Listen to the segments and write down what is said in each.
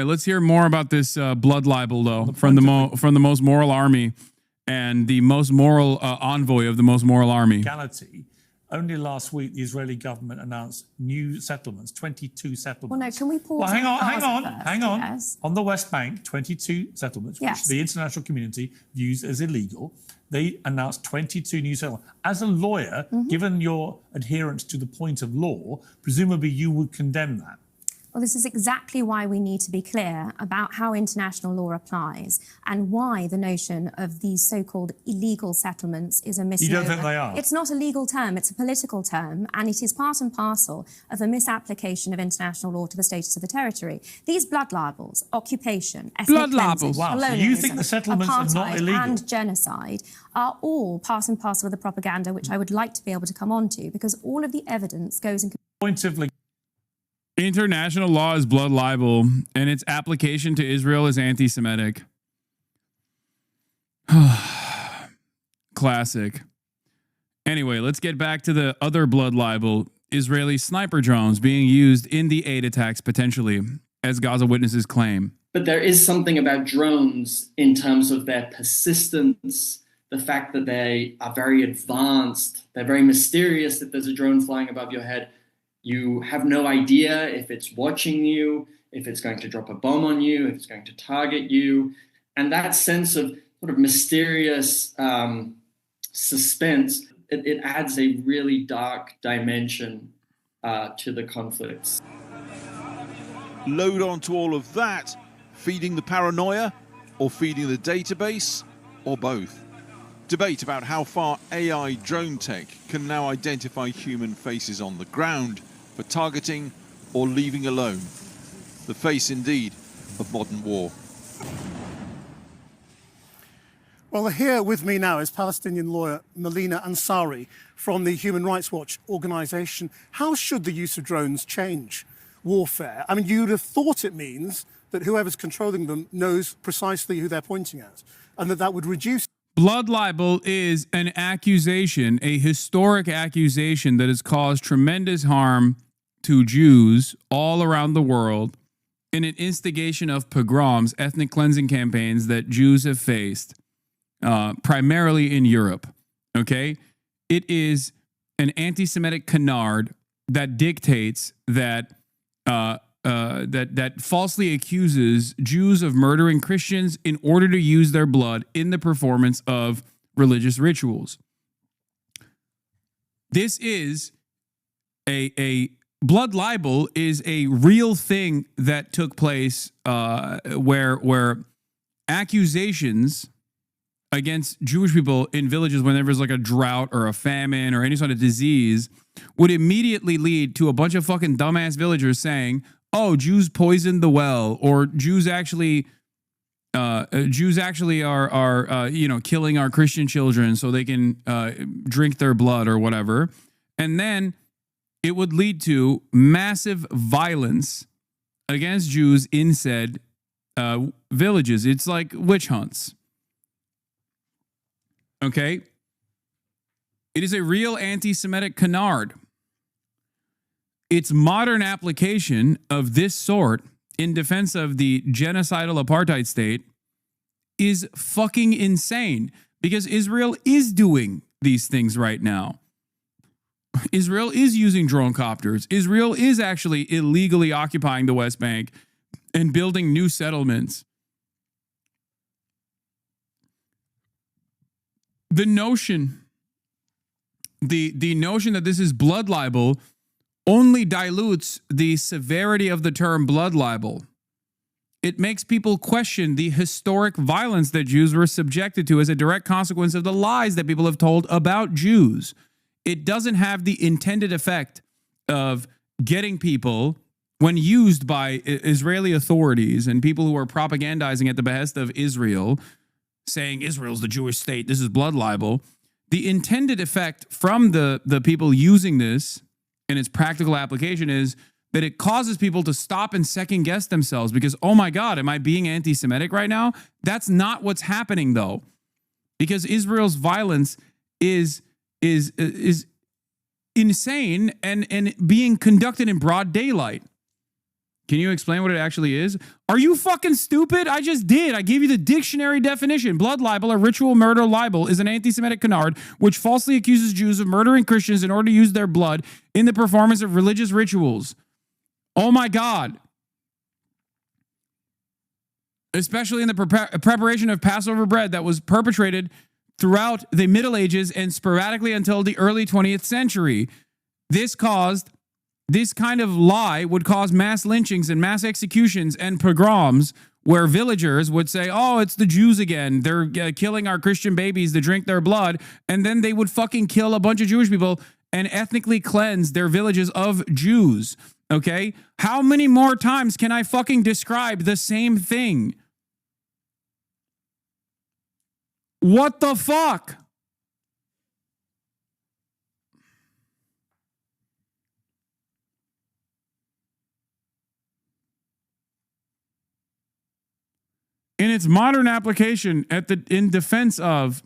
Anyway, let's hear more about this blood libel, though, from the most moral army and the most moral envoy of the most moral army. Legality. Only last week, the Israeli government announced new settlements, 22 settlements. Well, no, can we pause? Well, hang on. Yes. On the West Bank, 22 settlements, which the international community views as illegal. They announced 22 new settlements. As a lawyer, given your adherence to the point of law, presumably you would condemn that. Well, this is exactly why we need to be clear about how international law applies and why the notion of these so-called illegal settlements is a misnomer. You don't think they are? It's not a legal term, it's a political term, and it is part and parcel of a misapplication of international law to the status of the territory. These blood libels, occupation, ethnic cleansing, wow. So you think the settlements are not illegal? And genocide are all part and parcel of the propaganda, which I would like to be able to come on to, because all of the evidence goes in... Point of International law is blood libel, and its application to Israel is anti-Semitic. Classic. Anyway, let's get back to the other blood libel. Israeli sniper drones being used in the aid attacks, potentially, as Gaza witnesses claim. But there is something about drones in terms of their persistence, the fact that they are very advanced, they're very mysterious. If there's a drone flying above your head, you have no idea if it's watching you, if it's going to drop a bomb on you, if it's going to target you. And that sense of sort of mysterious suspense, it adds a really dark dimension to the conflicts. Load onto all of that, feeding the paranoia or feeding the database, or both. Debate about how far AI drone tech can now identify human faces on the ground for targeting or leaving alone. The face, indeed, of modern war. Well, here with me now is Palestinian lawyer Melina Ansari from the Human Rights Watch organization. How should the use of drones change warfare? I mean, you'd have thought it means that whoever's controlling them knows precisely who they're pointing at, and that would reduce... Blood libel is an accusation, a historic accusation that has caused tremendous harm to Jews all around the world in an instigation of pogroms, ethnic cleansing campaigns that Jews have faced, primarily in Europe. Okay? It is an anti-Semitic canard that dictates that that falsely accuses Jews of murdering Christians in order to use their blood in the performance of religious rituals. This is a blood libel is a real thing that took place where accusations against Jewish people in villages when there was like a drought or a famine or any sort of disease would immediately lead to a bunch of fucking dumbass villagers saying, oh, Jews poisoned the well, or Jews actually are killing our Christian children so they can drink their blood or whatever. And then it would lead to massive violence against Jews in said villages. It's like witch hunts. Okay? It is a real anti-Semitic canard. Its modern application of this sort in defense of the genocidal apartheid state is fucking insane, because Israel is doing these things right now. Israel is using drone copters. Israel is actually illegally occupying the West Bank and building new settlements. The notion that this is blood libel only dilutes the severity of the term blood libel. It makes people question the historic violence that Jews were subjected to as a direct consequence of the lies that people have told about Jews. It doesn't have the intended effect of getting people, when used by Israeli authorities and people who are propagandizing at the behest of Israel, saying Israel's the Jewish state, this is blood libel. The intended effect from the people using this in its practical application is that it causes people to stop and second guess themselves because, oh my God, am I being anti-Semitic right now? That's not what's happening, though, because Israel's violence is insane and being conducted in broad daylight. Can you explain what it actually is? Are you fucking stupid? I just did. I gave you the dictionary definition. Blood libel, or ritual murder libel, is an anti-Semitic canard which falsely accuses Jews of murdering Christians in order to use their blood in the performance of religious rituals. Oh my God. Especially in the preparation of Passover bread that was perpetrated throughout the Middle Ages and sporadically until the early 20th century. This kind of lie would cause mass lynchings and mass executions and pogroms where villagers would say, oh, it's the Jews again. They're killing our Christian babies to drink their blood. And then they would fucking kill a bunch of Jewish people and ethnically cleanse their villages of Jews. Okay? How many more times can I fucking describe the same thing? What the fuck? In its modern application, in defense of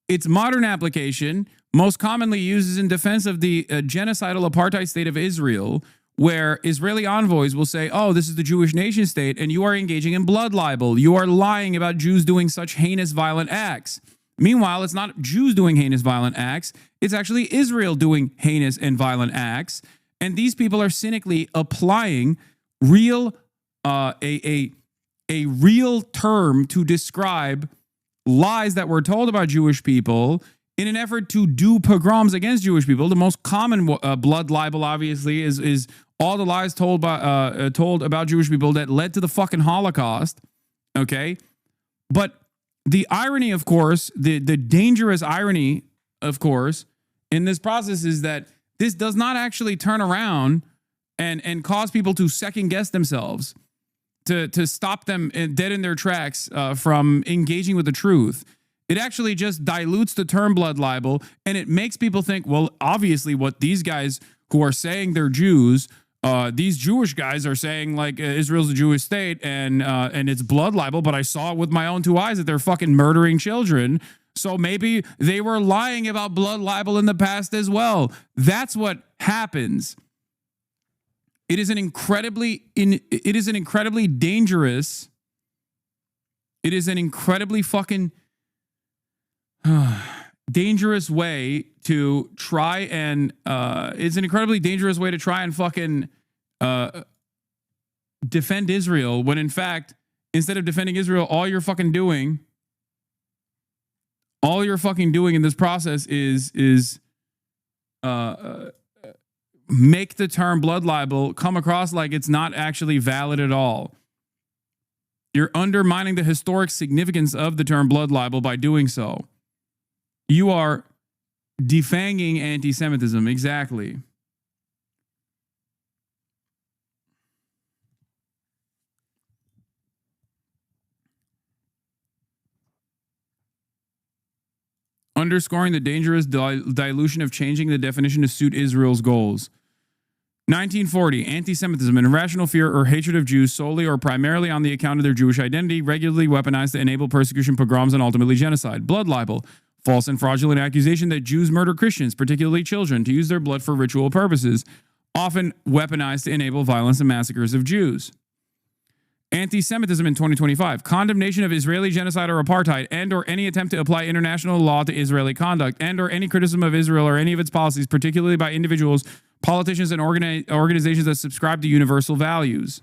its modern application, most commonly uses in defense of the genocidal apartheid state of Israel, where Israeli envoys will say, oh, this is the Jewish nation state, and you are engaging in blood libel. You are lying about Jews doing such heinous, violent acts. Meanwhile, it's not Jews doing heinous, violent acts. It's actually Israel doing heinous and violent acts. And these people are cynically applying real, a real term to describe lies that were told about Jewish people in an effort to do pogroms against Jewish people. The most common blood libel, obviously, is all the lies told about Jewish people that led to the fucking Holocaust. Okay, but the irony, of course, the dangerous irony, of course, in this process is that this does not actually turn around and cause people to second guess themselves, to stop them dead in their tracks from engaging with the truth. It actually just dilutes the term blood libel, and it makes people think, well, obviously what these guys who are saying they're Jews, these Jewish guys are saying like Israel's a Jewish state and it's blood libel, but I saw it with my own two eyes that they're fucking murdering children. So maybe they were lying about blood libel in the past as well. That's what happens. It is an incredibly dangerous. It is an incredibly fucking dangerous way to try and it's an incredibly dangerous way to try and fucking defend Israel, when in fact, instead of defending Israel, all you're fucking doing in this process is make the term blood libel come across like it's not actually valid at all. You're undermining the historic significance of the term blood libel by doing so. You are defanging anti-Semitism. Exactly. Underscoring the dangerous dilution of changing the definition to suit Israel's goals. 1940, anti-Semitism, an irrational fear or hatred of Jews solely or primarily on the account of their Jewish identity, regularly weaponized to enable persecution, pogroms, and ultimately genocide. Blood libel, false and fraudulent accusation that Jews murder Christians, particularly children, to use their blood for ritual purposes, often weaponized to enable violence and massacres of Jews. Anti-Semitism in 2025, condemnation of Israeli genocide or apartheid and or any attempt to apply international law to Israeli conduct and or any criticism of Israel or any of its policies, particularly by individuals, politicians, and organizations that subscribe to universal values.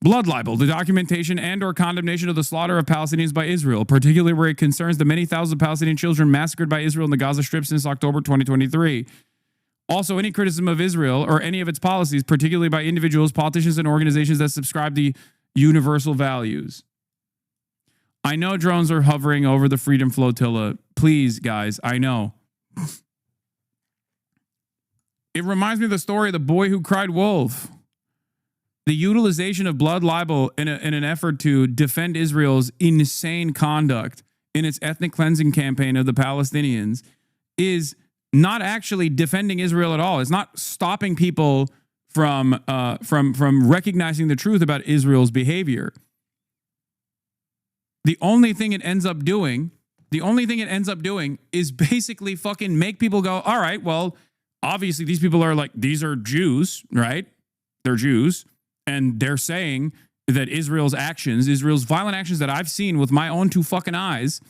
Blood libel, the documentation and or condemnation of the slaughter of Palestinians by Israel, particularly where it concerns the many thousands of Palestinian children massacred by Israel in the Gaza Strip since October 2023. Also, any criticism of Israel or any of its policies, particularly by individuals, politicians, and organizations that subscribe to universal values. I know drones are hovering over the Freedom Flotilla. Please, guys, I know. It reminds me of the story of the boy who cried wolf. The utilization of blood libel in an effort to defend Israel's insane conduct in its ethnic cleansing campaign of the Palestinians is not actually defending Israel at all. It's not stopping people from recognizing the truth about Israel's behavior. The only thing it ends up doing is basically fucking make people go, all right, well, obviously these people are like, these are Jews, right? They're Jews, and they're saying that Israel's violent actions that I've seen with my own two fucking eyes,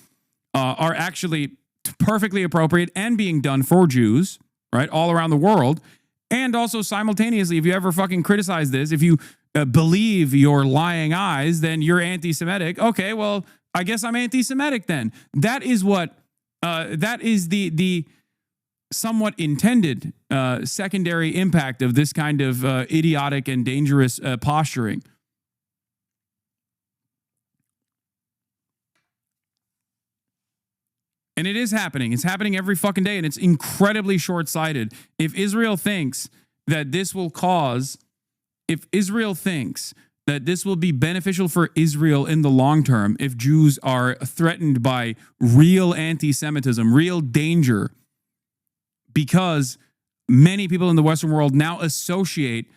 are actually perfectly appropriate and being done for Jews, right, all around the world. And also simultaneously, if you ever fucking criticize this, if you believe your lying eyes, then you're anti-Semitic. Okay, well, I guess I'm anti-Semitic then. That is what, that is the somewhat intended secondary impact of this kind of idiotic and dangerous posturing. And it is happening. It's happening every fucking day, and it's incredibly short-sighted. If Israel thinks that this will be beneficial for Israel in the long term, if Jews are threatened by real anti-Semitism, real danger, because many people in the Western world now associate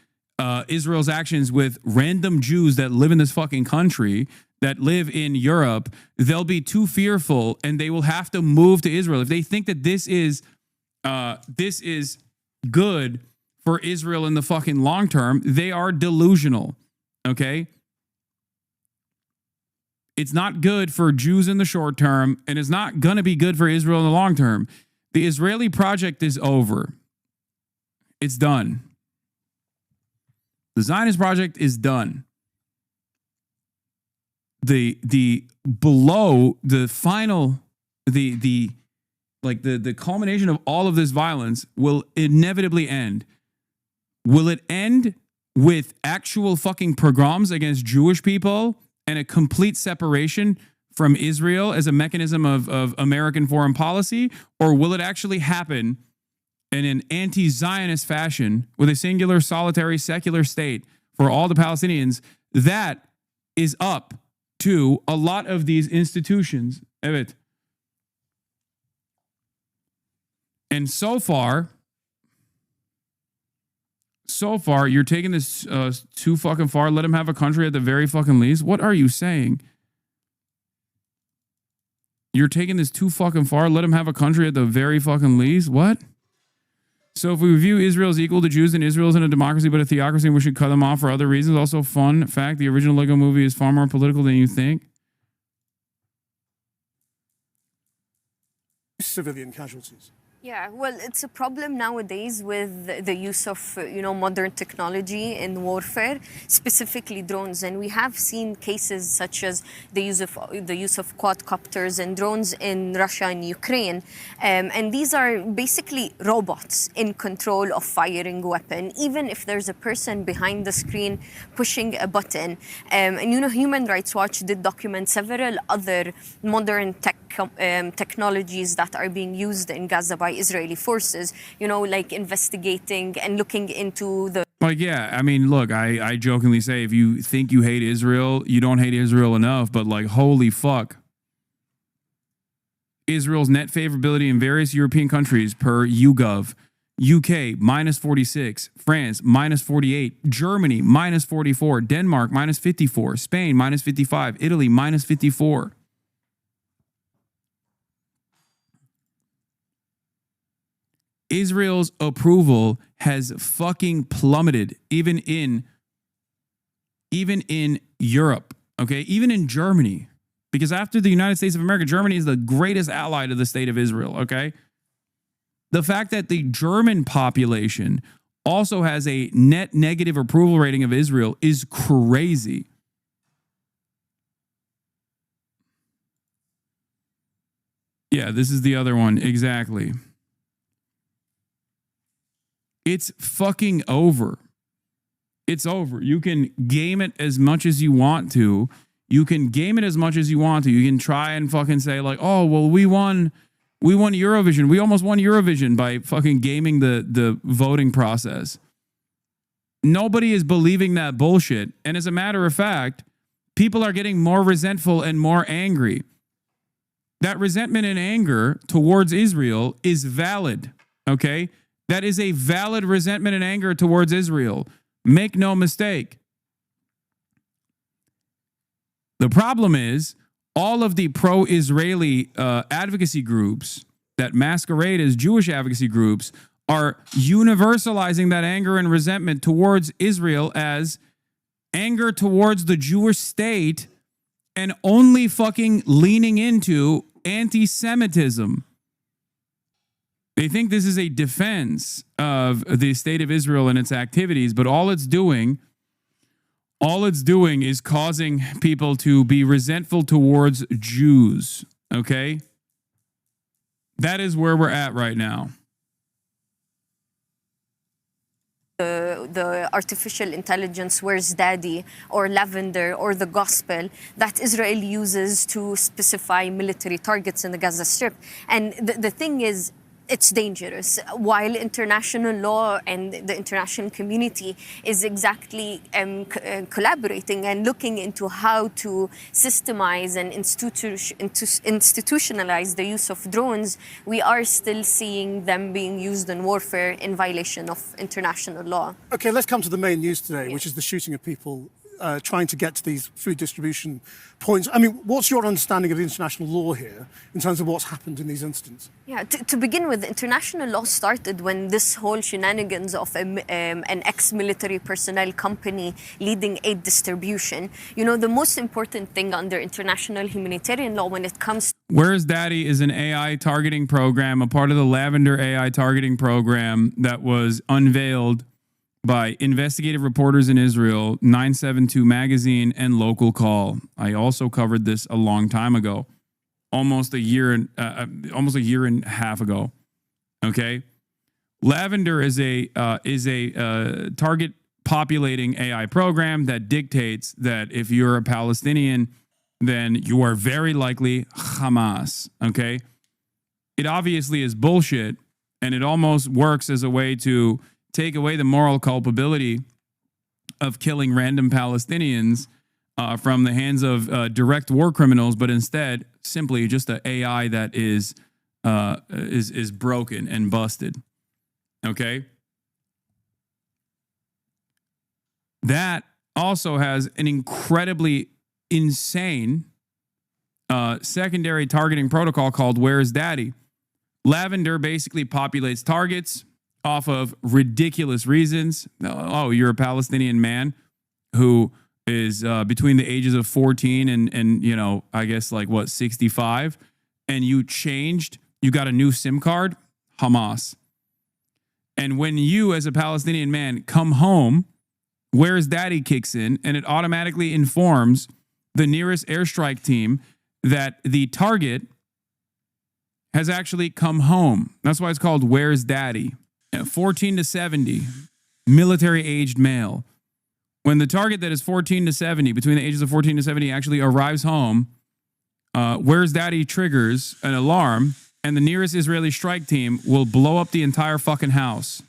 Israel's actions with random Jews that live in this fucking country, that live in Europe, they'll be too fearful and they will have to move to Israel. If they think that this is good for Israel in the fucking long term, they are delusional. Okay? It's not good for Jews in the short term, and it's not going to be good for Israel in the long term. The Israeli project is over. It's done. The Zionist project is done. The culmination of all of this violence will inevitably end. Will it end with actual fucking pogroms against Jewish people and a complete separation from Israel as a mechanism of American foreign policy? Or will it actually happen in an anti-Zionist fashion with a singular, solitary, secular state for all the Palestinians? That is up to a lot of these institutions. Evet. And so far, you're taking this too fucking far. Let them have a country at the very fucking least. What are you saying? You're taking this too fucking far. Let them have a country at the very fucking least. What? So if we view Israel as equal to Jews, then Israel isn't a democracy but a theocracy, and we should cut them off for other reasons. Also, fun fact, the original Lego movie is far more political than you think. Civilian casualties. Yeah, well, it's a problem nowadays with the use of, modern technology in warfare, specifically drones. And we have seen cases such as the use of quadcopters and drones in Russia and Ukraine. And these are basically robots in control of firing weapon, even if there's a person behind the screen pushing a button. And Human Rights Watch did document several other modern technologies that are being used in Gaza by Israeli forces, like investigating and looking into the... Like, yeah, I mean, look, I jokingly say, if you think you hate Israel, you don't hate Israel enough, but like, holy fuck. Israel's net favorability in various European countries per YouGov. UK, minus 46. France, minus 48. Germany, minus 44. Denmark, minus 54. Spain, minus 55. Italy, minus 54. Israel's approval has fucking plummeted, even in Europe, okay? Even in Germany. Because after the United States of America, Germany is the greatest ally to the state of Israel, okay? The fact that the German population also has a net negative approval rating of Israel is crazy. Yeah, this is the other one, exactly. It's fucking over. It's over. You can game it as much as you want to. You can try and fucking say like, oh, well, we won Eurovision. We almost won Eurovision by fucking gaming the voting process. Nobody is believing that bullshit. And as a matter of fact, people are getting more resentful and more angry. That resentment and anger towards Israel is valid, okay? That is a valid resentment and anger towards Israel. Make no mistake. The problem is all of the pro-Israeli advocacy groups that masquerade as Jewish advocacy groups are universalizing that anger and resentment towards Israel as anger towards the Jewish state and only fucking leaning into anti-Semitism. They think this is a defense of the state of Israel and its activities, but all it's doing is causing people to be resentful towards Jews, okay? That is where we're at right now. The artificial intelligence, where's daddy, or lavender, or the gospel that Israel uses to specify military targets in the Gaza Strip. And the thing is, it's dangerous. While international law and the international community is exactly collaborating and looking into how to systemize and institutionalize the use of drones, we are still seeing them being used in warfare in violation of international law. Okay, let's come to the main news today, which is the shooting of people trying to get to these food distribution points. I mean, what's your understanding of international law here in terms of what's happened in these incidents? Yeah, to begin with, international law started when this whole shenanigans of an ex-military personnel company leading aid distribution. You know, the most important thing under international humanitarian law when it comes... Where's Daddy is an AI targeting program, a part of the Lavender AI targeting program that was unveiled by investigative reporters in Israel, 972 Magazine, and Local Call. I also covered this a long time ago, almost a year and a half ago. Okay, Lavender is a target populating AI program that dictates that if you're a Palestinian, then you are very likely Hamas. Okay, it obviously is bullshit, and it almost works as a way to take away the moral culpability of killing random Palestinians from the hands of direct war criminals, but instead simply just an AI that is broken and busted. Okay, that also has an incredibly insane secondary targeting protocol called Where's Daddy. Lavender basically populates targets off of ridiculous reasons. Oh, you're a Palestinian man who is between the ages of 14 and you know, I guess like what, 65, and you got a new SIM card, Hamas. And when you as a Palestinian man come home, Where's Daddy kicks in, and it automatically informs the nearest airstrike team that the target has actually come home. That's why it's called Where's Daddy. 14 to 70, military-aged male. When the target that is 14 to 70, between the ages of 14 to 70, actually arrives home, Where's Daddy triggers an alarm, and the nearest Israeli strike team will blow up the entire fucking house,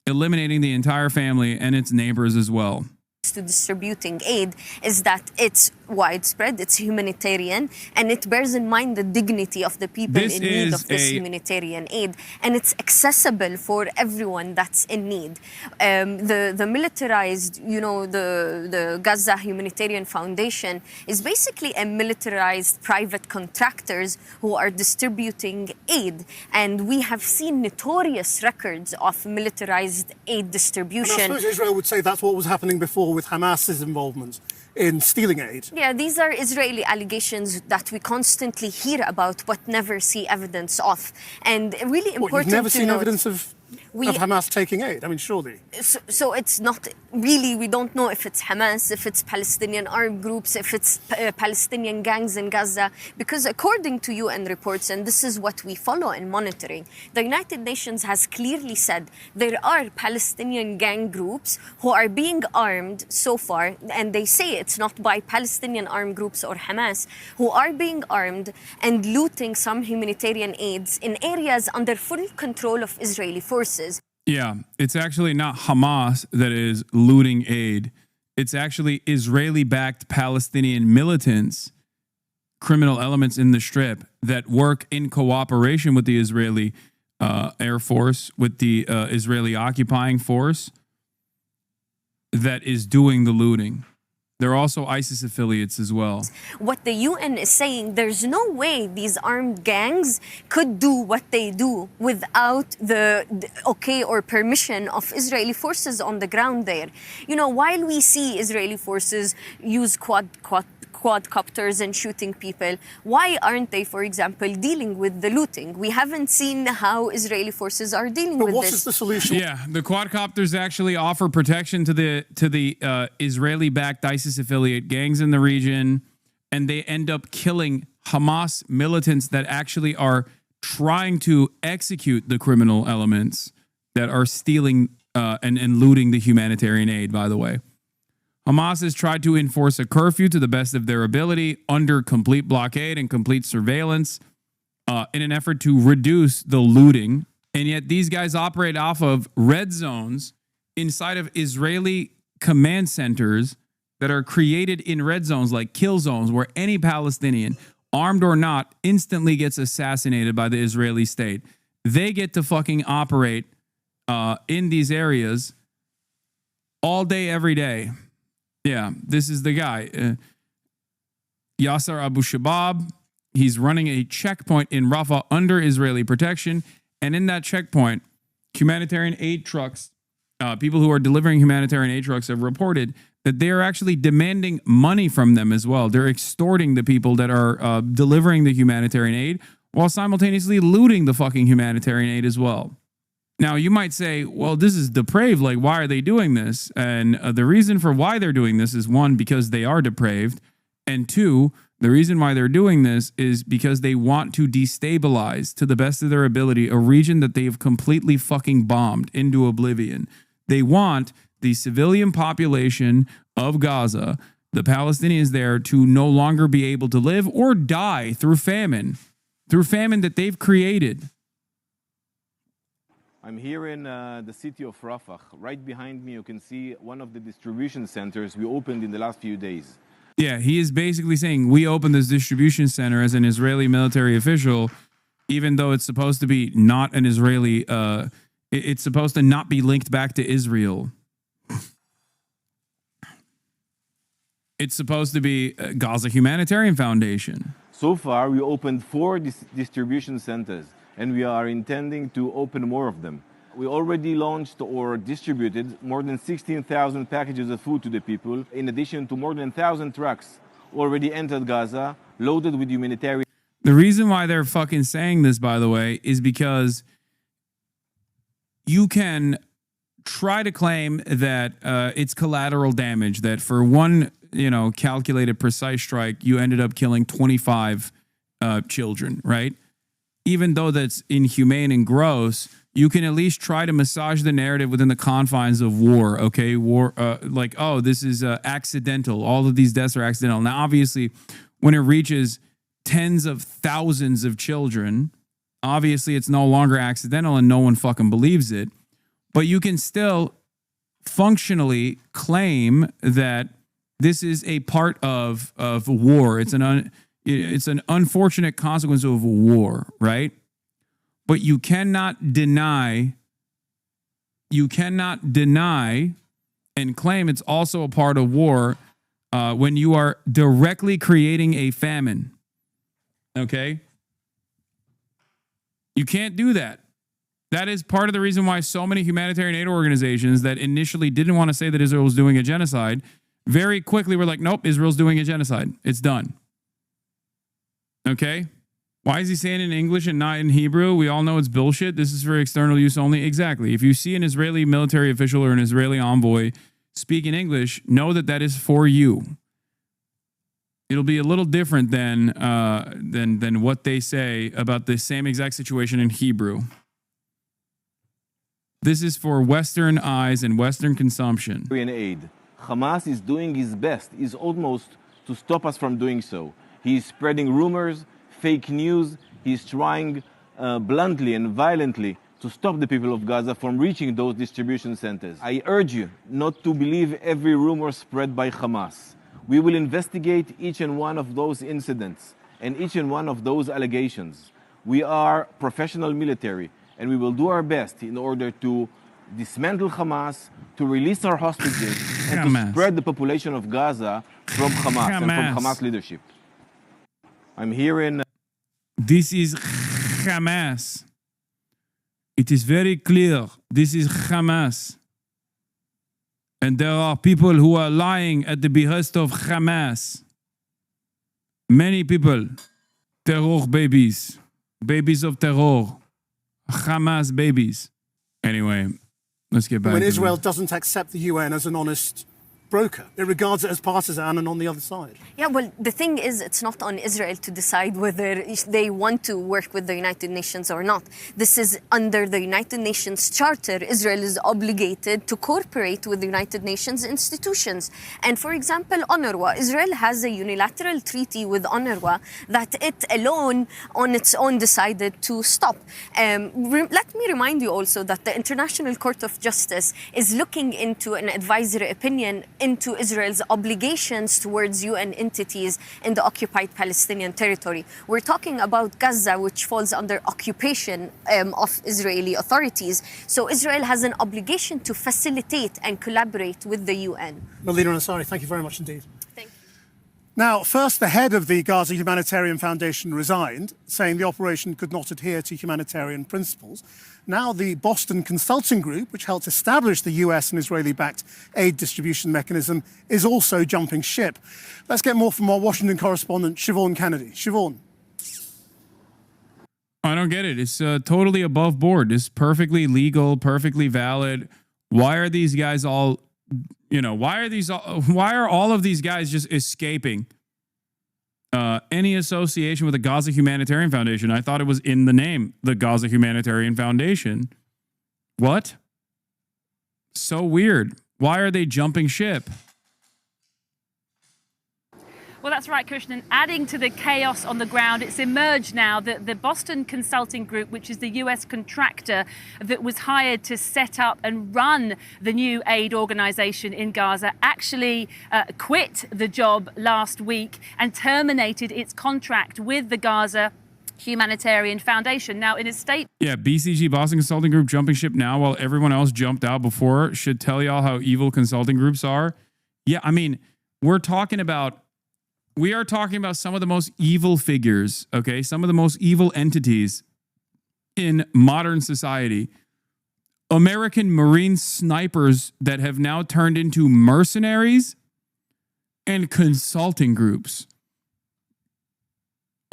eliminating the entire family and its neighbors as well. To distributing aid is that it's widespread, it's humanitarian, and it bears in mind the dignity of the people in need of this humanitarian aid, and it's accessible for everyone that's in need. The militarized, you know, the Gaza Humanitarian Foundation is basically a militarized private contractors who are distributing aid, and we have seen notorious records of militarized aid distribution. And I suppose Israel would say that's what was happening before with Hamas's involvement in stealing aid. Yeah, these are Israeli allegations that we constantly hear about but never see evidence of. And really important you've never to seen note, evidence of Hamas taking aid? I mean, surely. So it's not really, we don't know if it's Hamas, if it's Palestinian armed groups, if it's Palestinian gangs in Gaza, because according to UN reports, and this is what we follow in monitoring, the United Nations has clearly said there are Palestinian gang groups who are being armed so far, and they say it's not by Palestinian armed groups or Hamas, who are being armed and looting some humanitarian aids in areas under full control of Israeli forces. Yeah, it's actually not Hamas that is looting aid. It's actually Israeli-backed Palestinian militants, criminal elements in the Strip that work in cooperation with the Israeli Air Force, with the Israeli occupying force that is doing the looting. They're also ISIS affiliates as well. What the UN is saying, there's no way these armed gangs could do what they do without the okay or permission of Israeli forces on the ground there. You know, while we see Israeli forces use quadcopters and shooting people, why aren't they, for example, dealing with the looting? We haven't seen how Israeli forces are dealing with this. But what is the solution? Yeah, the quadcopters actually offer protection to the Israeli-backed ISIS affiliate gangs in the region, and they end up killing Hamas militants that actually are trying to execute the criminal elements that are stealing and looting the humanitarian aid, by the way. Hamas has tried to enforce a curfew to the best of their ability under complete blockade and complete surveillance in an effort to reduce the looting. And yet these guys operate off of red zones inside of Israeli command centers that are created in red zones, like kill zones, where any Palestinian, armed or not, instantly gets assassinated by the Israeli state. They get to fucking operate in these areas all day, every day. Yeah, this is the guy, Yasser Abu Shabab. He's running a checkpoint in Rafah under Israeli protection. And in that checkpoint, humanitarian aid trucks, people who are delivering humanitarian aid trucks have reported that they are actually demanding money from them as well. They're extorting the people that are delivering the humanitarian aid while simultaneously looting the fucking humanitarian aid as well. Now, you might say, well, this is depraved. Like, why are they doing this? And the reason for why they're doing this is, one, because they are depraved. And two, the reason why they're doing this is because they want to destabilize, to the best of their ability, a region that they've completely fucking bombed into oblivion. They want the civilian population of Gaza, the Palestinians there, to no longer be able to live or die through famine that they've created. I'm here in the city of Rafah. Right behind me, you can see one of the distribution centers we opened in the last few days. Yeah, he is basically saying we opened this distribution center as an Israeli military official, even though it's supposed to be not an Israeli, it's supposed to not be linked back to Israel. It's supposed to be Gaza Humanitarian Foundation. So far, we opened 4 distribution centers, and we are intending to open more of them. We already launched or distributed more than 16,000 packages of food to the people, in addition to more than 1,000 trucks already entered Gaza, loaded with humanitarian. The reason why they're fucking saying this, by the way, is because you can try to claim that it's collateral damage, that for one, calculated precise strike, you ended up killing 25 children, right? Even though that's inhumane and gross, you can at least try to massage the narrative within the confines of war, okay? War, like, oh, this is accidental. All of these deaths are accidental. Now, obviously, when it reaches tens of thousands of children, obviously it's no longer accidental and no one fucking believes it. But you can still functionally claim that this is a part of war. It's an unfortunate consequence of war, right? But you cannot deny and claim it's also a part of war when you are directly creating a famine. Okay? You can't do that. That is part of the reason why so many humanitarian aid organizations that initially didn't want to say that Israel was doing a genocide very quickly were like, nope, Israel's doing a genocide. It's done. Okay? Why is he saying it in English and not in Hebrew? We all know it's bullshit. This is for external use only. Exactly. If you see an Israeli military official or an Israeli envoy speak in English, know that that is for you. It'll be a little different than what they say about the same exact situation in Hebrew. This is for Western eyes and Western consumption. Aid. Hamas is doing his best, is almost to stop us from doing so. He is spreading rumors, fake news. He's trying bluntly and violently to stop the people of Gaza from reaching those distribution centers. I urge you not to believe every rumor spread by Hamas. We will investigate each and one of those incidents and each and one of those allegations. We are professional military, and we will do our best in order to dismantle Hamas, to release our hostages, and to spread the population of Gaza from Hamas and from Hamas leadership. I'm here in... This is Hamas. It is very clear. This is Hamas. And there are people who are lying at the behest of Hamas. Many people. Terror babies. Babies of terror. Hamas babies. Anyway, let's get back when to Israel doesn't accept the UN as an honest broker. It regards it as partisan and on the other side. Yeah, well, the thing is, it's not on Israel to decide whether they want to work with the United Nations or not. This is under the United Nations Charter. Israel is obligated to cooperate with the United Nations institutions. And for example, UNRWA. Israel has a unilateral treaty with UNRWA that it alone, on its own, decided to stop. Let me remind you also that the International Court of Justice is looking into an advisory opinion into Israel's obligations towards UN entities in the occupied Palestinian territory. We're talking about Gaza, which falls under occupation of Israeli authorities. So Israel has an obligation to facilitate and collaborate with the UN. Melina Ansari, thank you very much indeed. Thank you. Now, first, the head of the Gaza Humanitarian Foundation resigned, saying the operation could not adhere to humanitarian principles. Now, the Boston Consulting Group, which helped establish the US and Israeli-backed aid distribution mechanism, is also jumping ship. Let's get more from our Washington correspondent, Siobhan Kennedy. Siobhan. I don't get it. It's totally above board. It's perfectly legal, perfectly valid. Why are these guys all, why are all of these guys just escaping any association with the Gaza Humanitarian Foundation? I thought it was in the name, the Gaza Humanitarian Foundation. What? So weird. Why are they jumping ship? Well, that's right, Krishnan. And adding to the chaos on the ground, it's emerged now that the Boston Consulting Group, which is the US contractor that was hired to set up and run the new aid organization in Gaza, actually quit the job last week and terminated its contract with the Gaza Humanitarian Foundation. Now, in a statement... Yeah, BCG, Boston Consulting Group, jumping ship now while everyone else jumped out before, should tell y'all how evil consulting groups are. Yeah, I mean, we are talking about some of the most evil figures, okay? Some of the most evil entities in modern society. American Marine snipers that have now turned into mercenaries and consulting groups.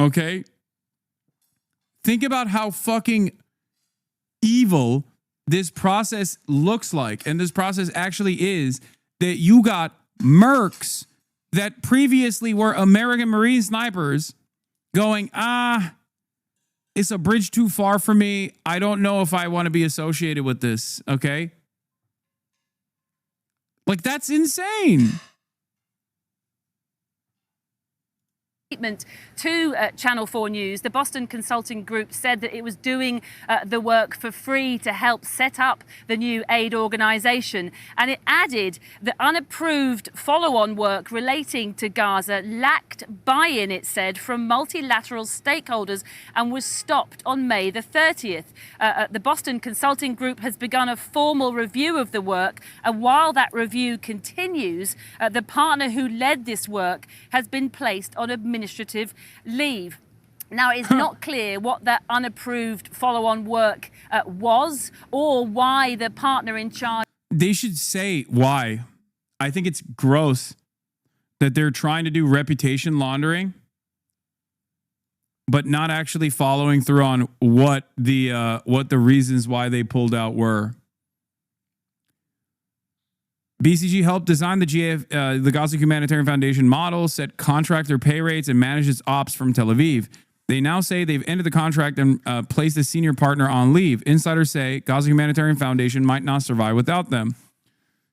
Okay? Think about how fucking evil this process looks like, and this process actually is, that you got mercs that previously were American Marine snipers going, it's a bridge too far for me. I don't know if I want to be associated with this, okay? Like, that's insane. To Channel 4 News, the Boston Consulting Group said that it was doing the work for free to help set up the new aid organization. And it added that unapproved follow-on work relating to Gaza lacked buy-in, it said, from multilateral stakeholders and was stopped on May the 30th. The Boston Consulting Group has begun a formal review of the work. And while that review continues, the partner who led this work has been placed on administrative leave. Now, it's not clear what that unapproved follow-on work was or why the partner in charge... They should say why. I think it's gross that they're trying to do reputation laundering, but not actually following through on what the reasons why they pulled out were. BCG helped design the Gaza Humanitarian Foundation model, set contractor pay rates, and manage its ops from Tel Aviv. They now say they've ended the contract and placed a senior partner on leave. Insiders say Gaza Humanitarian Foundation might not survive without them.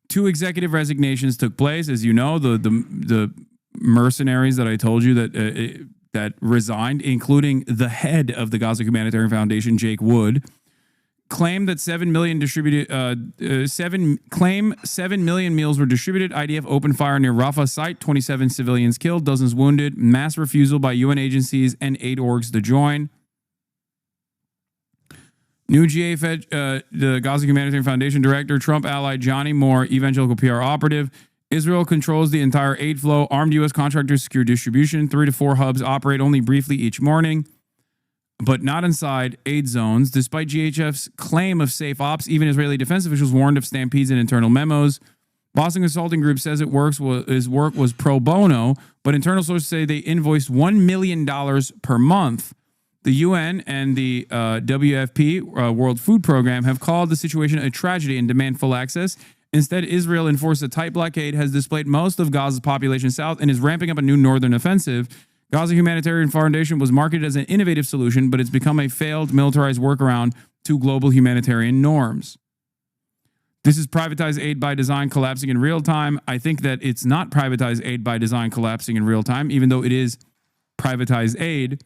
2 executive resignations took place. As you know, the mercenaries that I told you that resigned, including the head of the Gaza Humanitarian Foundation, Jake Wood, claim that 7 million meals were distributed. IDF opened fire near Rafah site. 27 civilians killed, dozens wounded. Mass refusal by UN agencies and aid orgs to join. New GA Fed, the Gaza Humanitarian Foundation director, Trump ally Johnny Moore, evangelical PR operative. Israel controls the entire aid flow. Armed U.S. contractors secure distribution. 3 to 4 hubs operate only briefly each morning, but not inside aid zones. Despite GHF's claim of safe ops, even Israeli defense officials warned of stampedes in internal memos. Boston Consulting Group says his work was pro bono, but internal sources say they invoiced $1 million per month. The UN and the WFP, World Food Program, have called the situation a tragedy and demand full access. Instead, Israel enforced a tight blockade, has displaced most of Gaza's population south, and is ramping up a new northern offensive. Gaza Humanitarian Foundation was marketed as an innovative solution, but it's become a failed militarized workaround to global humanitarian norms. This is privatized aid by design collapsing in real time. I think that it's not privatized aid by design collapsing in real time, even though it is privatized aid.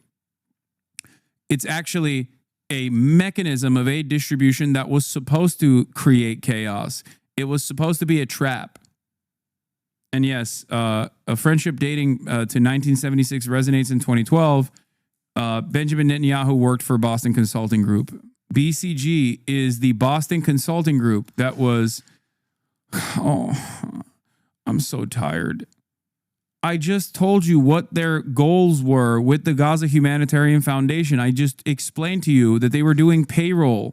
It's actually a mechanism of aid distribution that was supposed to create chaos. It was supposed to be a trap. And yes, a friendship dating to 1976 resonates in 2012. Benjamin Netanyahu worked for Boston Consulting Group. BCG is the Boston Consulting Group that was... Oh, I'm so tired. I just told you what their goals were with the Gaza Humanitarian Foundation. I just explained to you that they were doing payroll,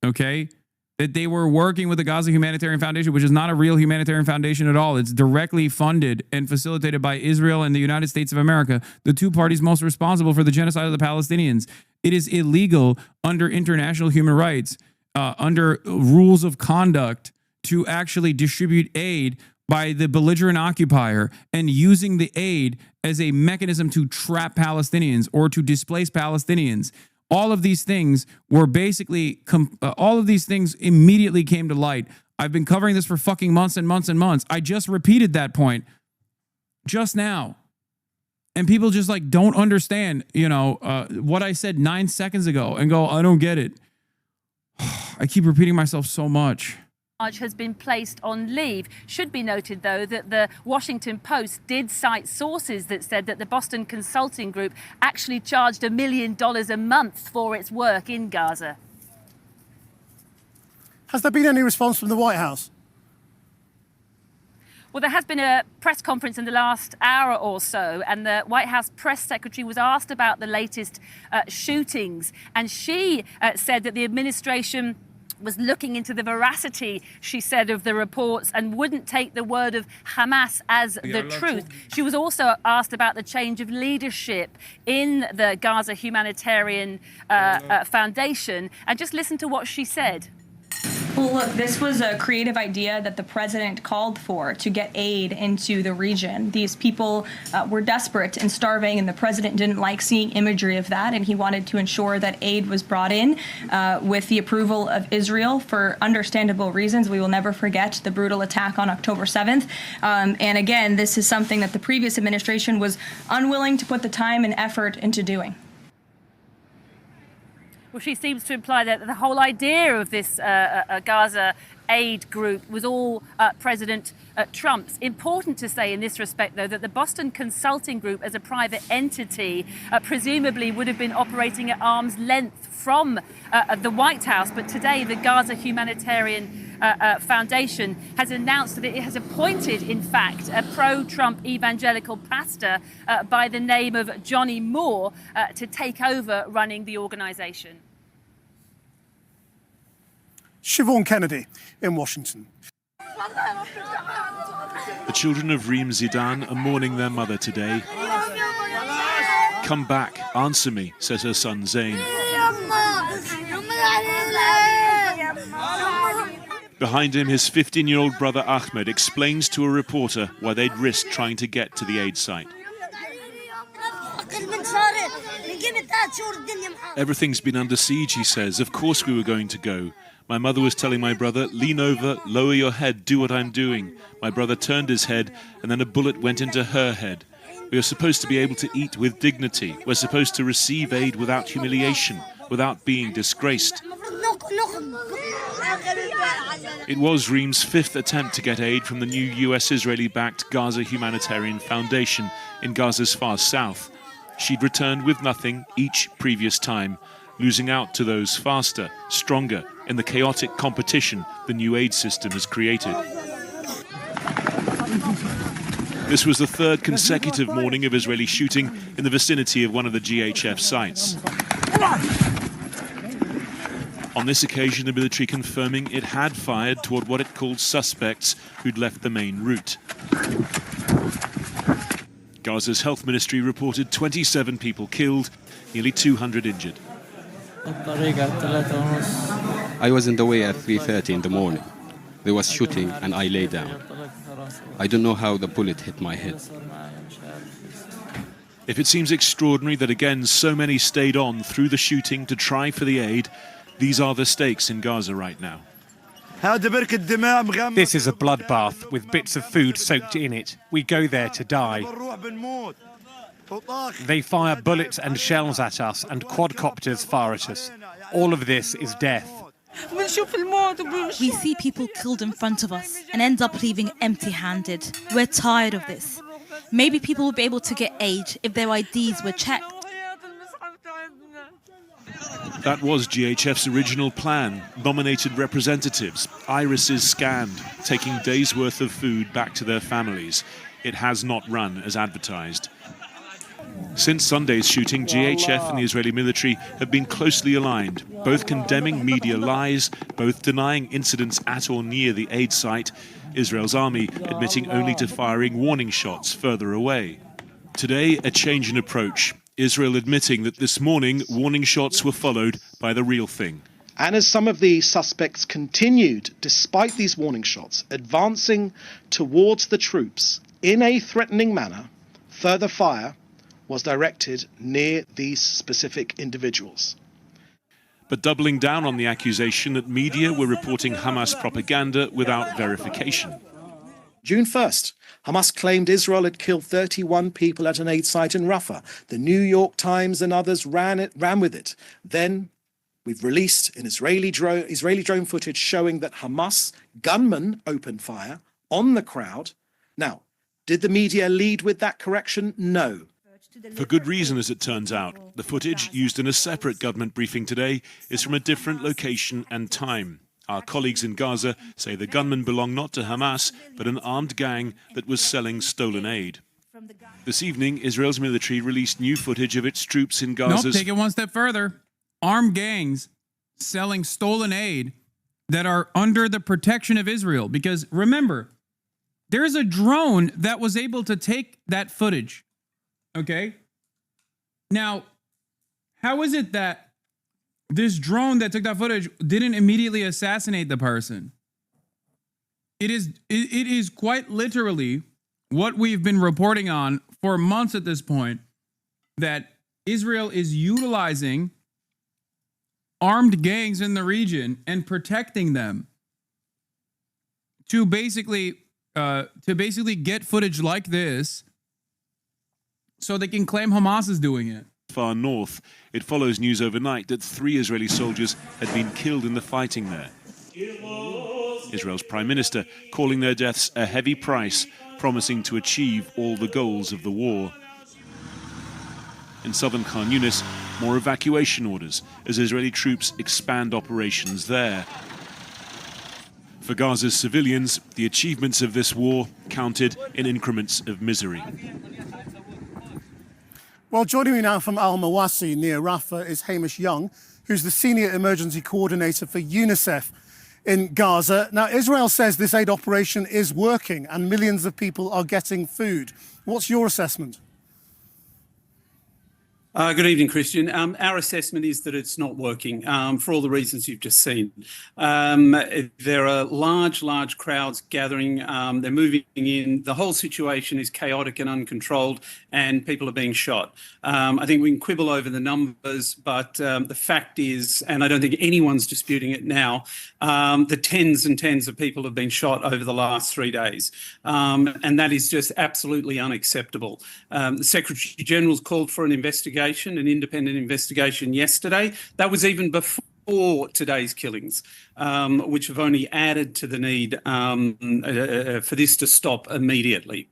okay? That they were working with the Gaza Humanitarian Foundation, which is not a real humanitarian foundation at all. It's directly funded and facilitated by Israel and the United States of America, the two parties most responsible for the genocide of the Palestinians. It is illegal under international human rights, under rules of conduct, to actually distribute aid by the belligerent occupier and using the aid as a mechanism to trap Palestinians or to displace Palestinians. All of these things were basically, all of these things immediately came to light. I've been covering this for fucking months and months and months. I just repeated that point just now. And people just like don't understand, what I said 9 seconds ago and go, I don't get it. I keep repeating myself so much. Has been placed on leave. Should be noted, though, that the Washington Post did cite sources that said that the Boston Consulting Group actually charged $1 million a month for its work in Gaza. Has there been any response from the White House? Well, there has been a press conference in the last hour or so, and the White House press secretary was asked about the latest shootings, and she said that the administration was looking into the veracity, she said, of the reports and wouldn't take the word of Hamas as the truth. She was also asked about the change of leadership in the Gaza Humanitarian Foundation, and just listen to what she said. Well, look, this was a creative idea that the president called for to get aid into the region. These people were desperate and starving, and the president didn't like seeing imagery of that, and he wanted to ensure that aid was brought in with the approval of Israel for understandable reasons. We will never forget the brutal attack on October 7th. And again, this is something that the previous administration was unwilling to put the time and effort into doing. Well, she seems to imply that the whole idea of this Gaza Aid group was all President Trump's. Important to say in this respect, though, that the Boston Consulting Group as a private entity presumably would have been operating at arm's length from the White House. But today, the Gaza Humanitarian Foundation has announced that it has appointed, in fact, a pro-Trump evangelical pastor by the name of Johnny Moore to take over running the organization. Siobhan Kennedy in Washington. The children of Reem Zidane are mourning their mother today. Come back, answer me, says her son Zain. Behind him, his 15-year-old brother Ahmed explains to a reporter why they'd risk trying to get to the aid site. Everything's been under siege, he says. Of course we were going to go. My mother was telling my brother, lean over, lower your head, do what I'm doing. My brother turned his head, and then a bullet went into her head. We are supposed to be able to eat with dignity. We're supposed to receive aid without humiliation, without being disgraced. It was Reem's 5th attempt to get aid from the new US-Israeli-backed Gaza Humanitarian Foundation in Gaza's far south. She'd returned with nothing each previous time, losing out to those faster, stronger, in the chaotic competition the new aid system has created. This was the third consecutive morning of Israeli shooting in the vicinity of one of the GHF sites. On this occasion, the military confirming it had fired toward what it called suspects who'd left the main route. Gaza's health ministry reported 27 people killed, nearly 200 injured. I was in the way at 3:30 in the morning. There was shooting and I lay down. I don't know how the bullet hit my head. If it seems extraordinary that again so many stayed on through the shooting to try for the aid, these are the stakes in Gaza right now. This is a bloodbath with bits of food soaked in it. We go there to die. They fire bullets and shells at us and quadcopters fire at us. All of this is death. We see people killed in front of us and end up leaving empty-handed. We're tired of this. Maybe people will be able to get aid if their IDs were checked. That was GHF's original plan. Nominated representatives, irises scanned, taking days' worth of food back to their families. It has not run as advertised. Since Sunday's shooting, GHF and the Israeli military have been closely aligned, both condemning media lies, both denying incidents at or near the aid site, Israel's army admitting only to firing warning shots further away. Today, a change in approach. Israel admitting that this morning warning shots were followed by the real thing. And as some of the suspects continued, despite these warning shots, advancing towards the troops in a threatening manner, further fire was directed near these specific individuals. But doubling down on the accusation that media were reporting Hamas propaganda without verification. June 1st, Hamas claimed Israel had killed 31 people at an aid site in Rafah. The New York Times and others ran with it. Then we've released an Israeli drone footage showing that Hamas gunmen opened fire on the crowd. Now, did the media lead with that correction? No. For good reason, as it turns out. The footage, used in a separate government briefing today, is from a different location and time. Our colleagues in Gaza say the gunmen belong not to Hamas, but an armed gang that was selling stolen aid. This evening, Israel's military released new footage of its troops in Gaza's... Nope, take it one step further. Armed gangs selling stolen aid that are under the protection of Israel. Because remember, there's a drone that was able to take that footage. Okay? Now, how is it that this drone that took that footage didn't immediately assassinate the person? It is quite literally what we've been reporting on for months at this point, that Israel is utilizing armed gangs in the region and protecting them to basically get footage like this so they can claim Hamas is doing it. Far north, it follows news overnight that 3 Israeli soldiers had been killed in the fighting there. Israel's Prime Minister calling their deaths a heavy price, promising to achieve all the goals of the war. In southern Khan Yunis, more evacuation orders as Israeli troops expand operations there. For Gaza's civilians, the achievements of this war counted in increments of misery. Well, joining me now from Al Mawasi near Rafah is Hamish Young, who's the Senior Emergency Coordinator for UNICEF in Gaza. Now, Israel says this aid operation is working and millions of people are getting food. What's your assessment? Good evening, Christian. Our assessment is that it's not working for all the reasons you've just seen. There are large crowds gathering. They're moving in. The whole situation is chaotic and uncontrolled, and people are being shot. I think we can quibble over the numbers, but the fact is, and I don't think anyone's disputing it now, the tens and tens of people have been shot over the last 3 days. And that is just absolutely unacceptable. The Secretary General's called for an investigation, an independent investigation yesterday. That was even before today's killings, which have only added to the need for this to stop immediately.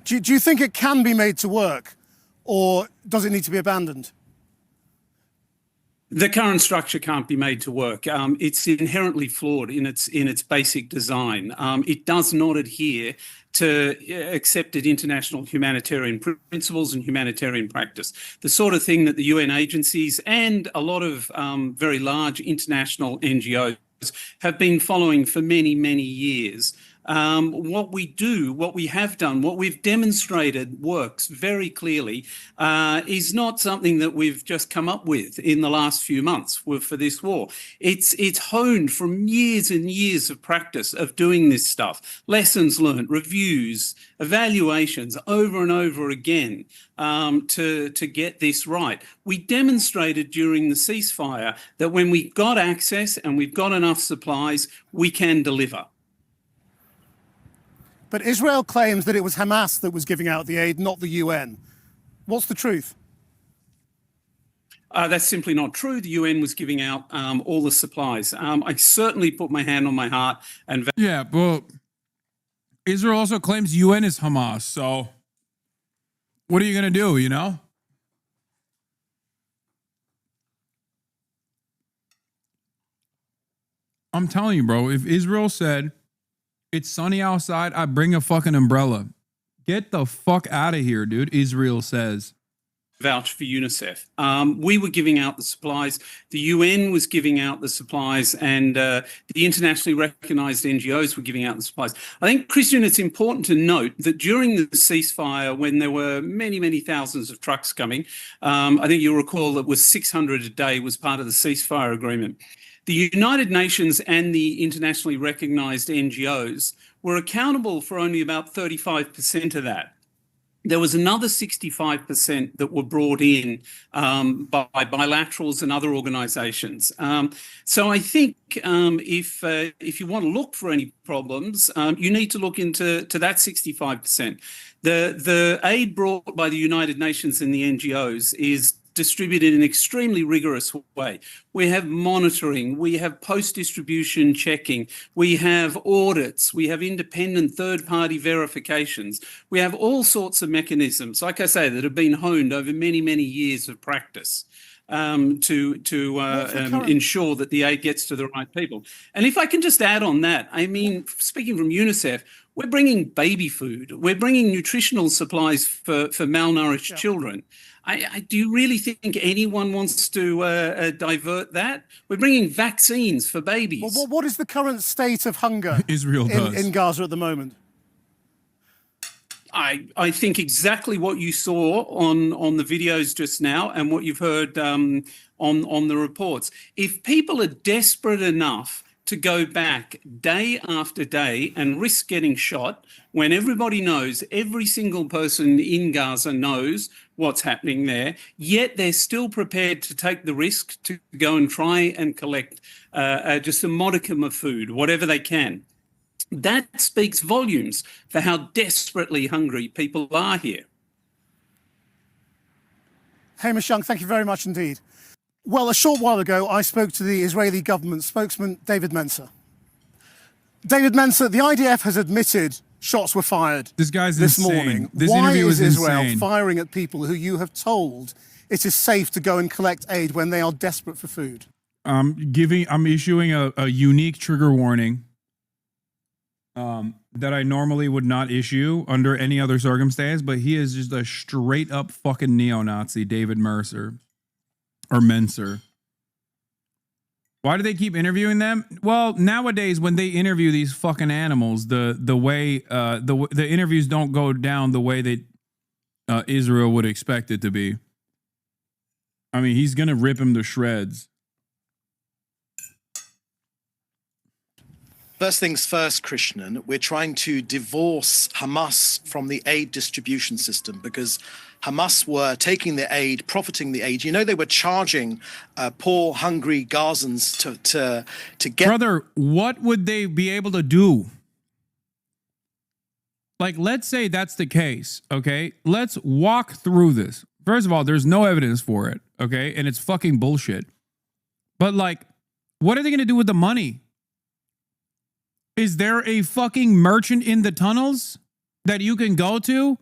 Do you think it can be made to work, or does it need to be abandoned? The current structure can't be made to work. It's inherently flawed in its basic design. It does not adhere to accepted international humanitarian principles and humanitarian practice, the sort of thing that the UN agencies and a lot of very large international NGOs have been following for many, many years. What we have done, what we've demonstrated works very clearly is not something that we've just come up with in the last few months for this war. It's honed from years and years of practice of doing this stuff, lessons learned, reviews, evaluations over and over again to get this right. We demonstrated during the ceasefire that when we got access and we've got enough supplies, we can deliver. But Israel claims that it was Hamas that was giving out the aid, not the UN. What's the truth? That's simply not true. The UN was giving out all the supplies. I certainly put my hand on my heart and... Yeah, well, Israel also claims UN is Hamas, so what are you going to do, you know? I'm telling you, bro, if Israel said, it's sunny outside, I bring a fucking umbrella. Get the fuck out of here, dude, Israel says. Vouch for UNICEF. We were giving out the supplies. The UN was giving out the supplies, and the internationally recognized NGOs were giving out the supplies. I think, Christian, it's important to note that during the ceasefire, when there were many, many thousands of trucks coming, I think you'll recall that was 600 a day was part of the ceasefire agreement. The United Nations and the internationally recognized NGOs were accountable for only about 35% of that. There was another 65% that were brought in by bilaterals and other organizations. So I think if you want to look for any problems, you need to look into that 65%. The aid brought by the United Nations and the NGOs is distributed in an extremely rigorous way. We have monitoring, we have post-distribution checking, we have audits, we have independent third-party verifications. We have all sorts of mechanisms, like I say, that have been honed over many, many years of practice to ensure that the aid gets to the right people. And if I can just add on that, I mean, speaking from UNICEF, we're bringing baby food, we're bringing nutritional supplies for malnourished children. Do you really think anyone wants to divert that? We're bringing vaccines for babies. Well, what is the current state of hunger Israel does in Gaza at the moment? I think exactly what you saw on the videos just now and what you've heard on the reports. If people are desperate enough to go back day after day and risk getting shot when everybody knows, every single person in Gaza knows what's happening there, yet they're still prepared to take the risk to go and try and collect just a modicum of food, whatever they can. That speaks volumes for how desperately hungry people are here. Hamish Young, thank you very much indeed. Well, a short while ago, I spoke to the Israeli government spokesman, David Mencer. David Mencer, the IDF has admitted shots were fired this insane. Morning. This Why interview is Israel insane. firing at people who you have told it is safe to go and collect aid when they are desperate for food? I'm issuing a unique trigger warning that I normally would not issue under any other circumstance, but he is just a straight up fucking neo-Nazi, David Mencer. Why do they keep interviewing them? Well, nowadays when they interview these fucking animals, the interviews don't go down the way that Israel would expect it to be. I mean, he's gonna rip him to shreds. First things first, Krishnan, we're trying to divorce Hamas from the aid distribution system because Hamas were taking the aid, profiting the aid. You know, they were charging poor, hungry Gazans to get... Brother, what would they be able to do? Like, let's say that's the case, okay? Let's walk through this. First of all, there's no evidence for it, okay? And it's fucking bullshit. But, like, what are they going to do with the money? Is there a fucking merchant in the tunnels that you can go to?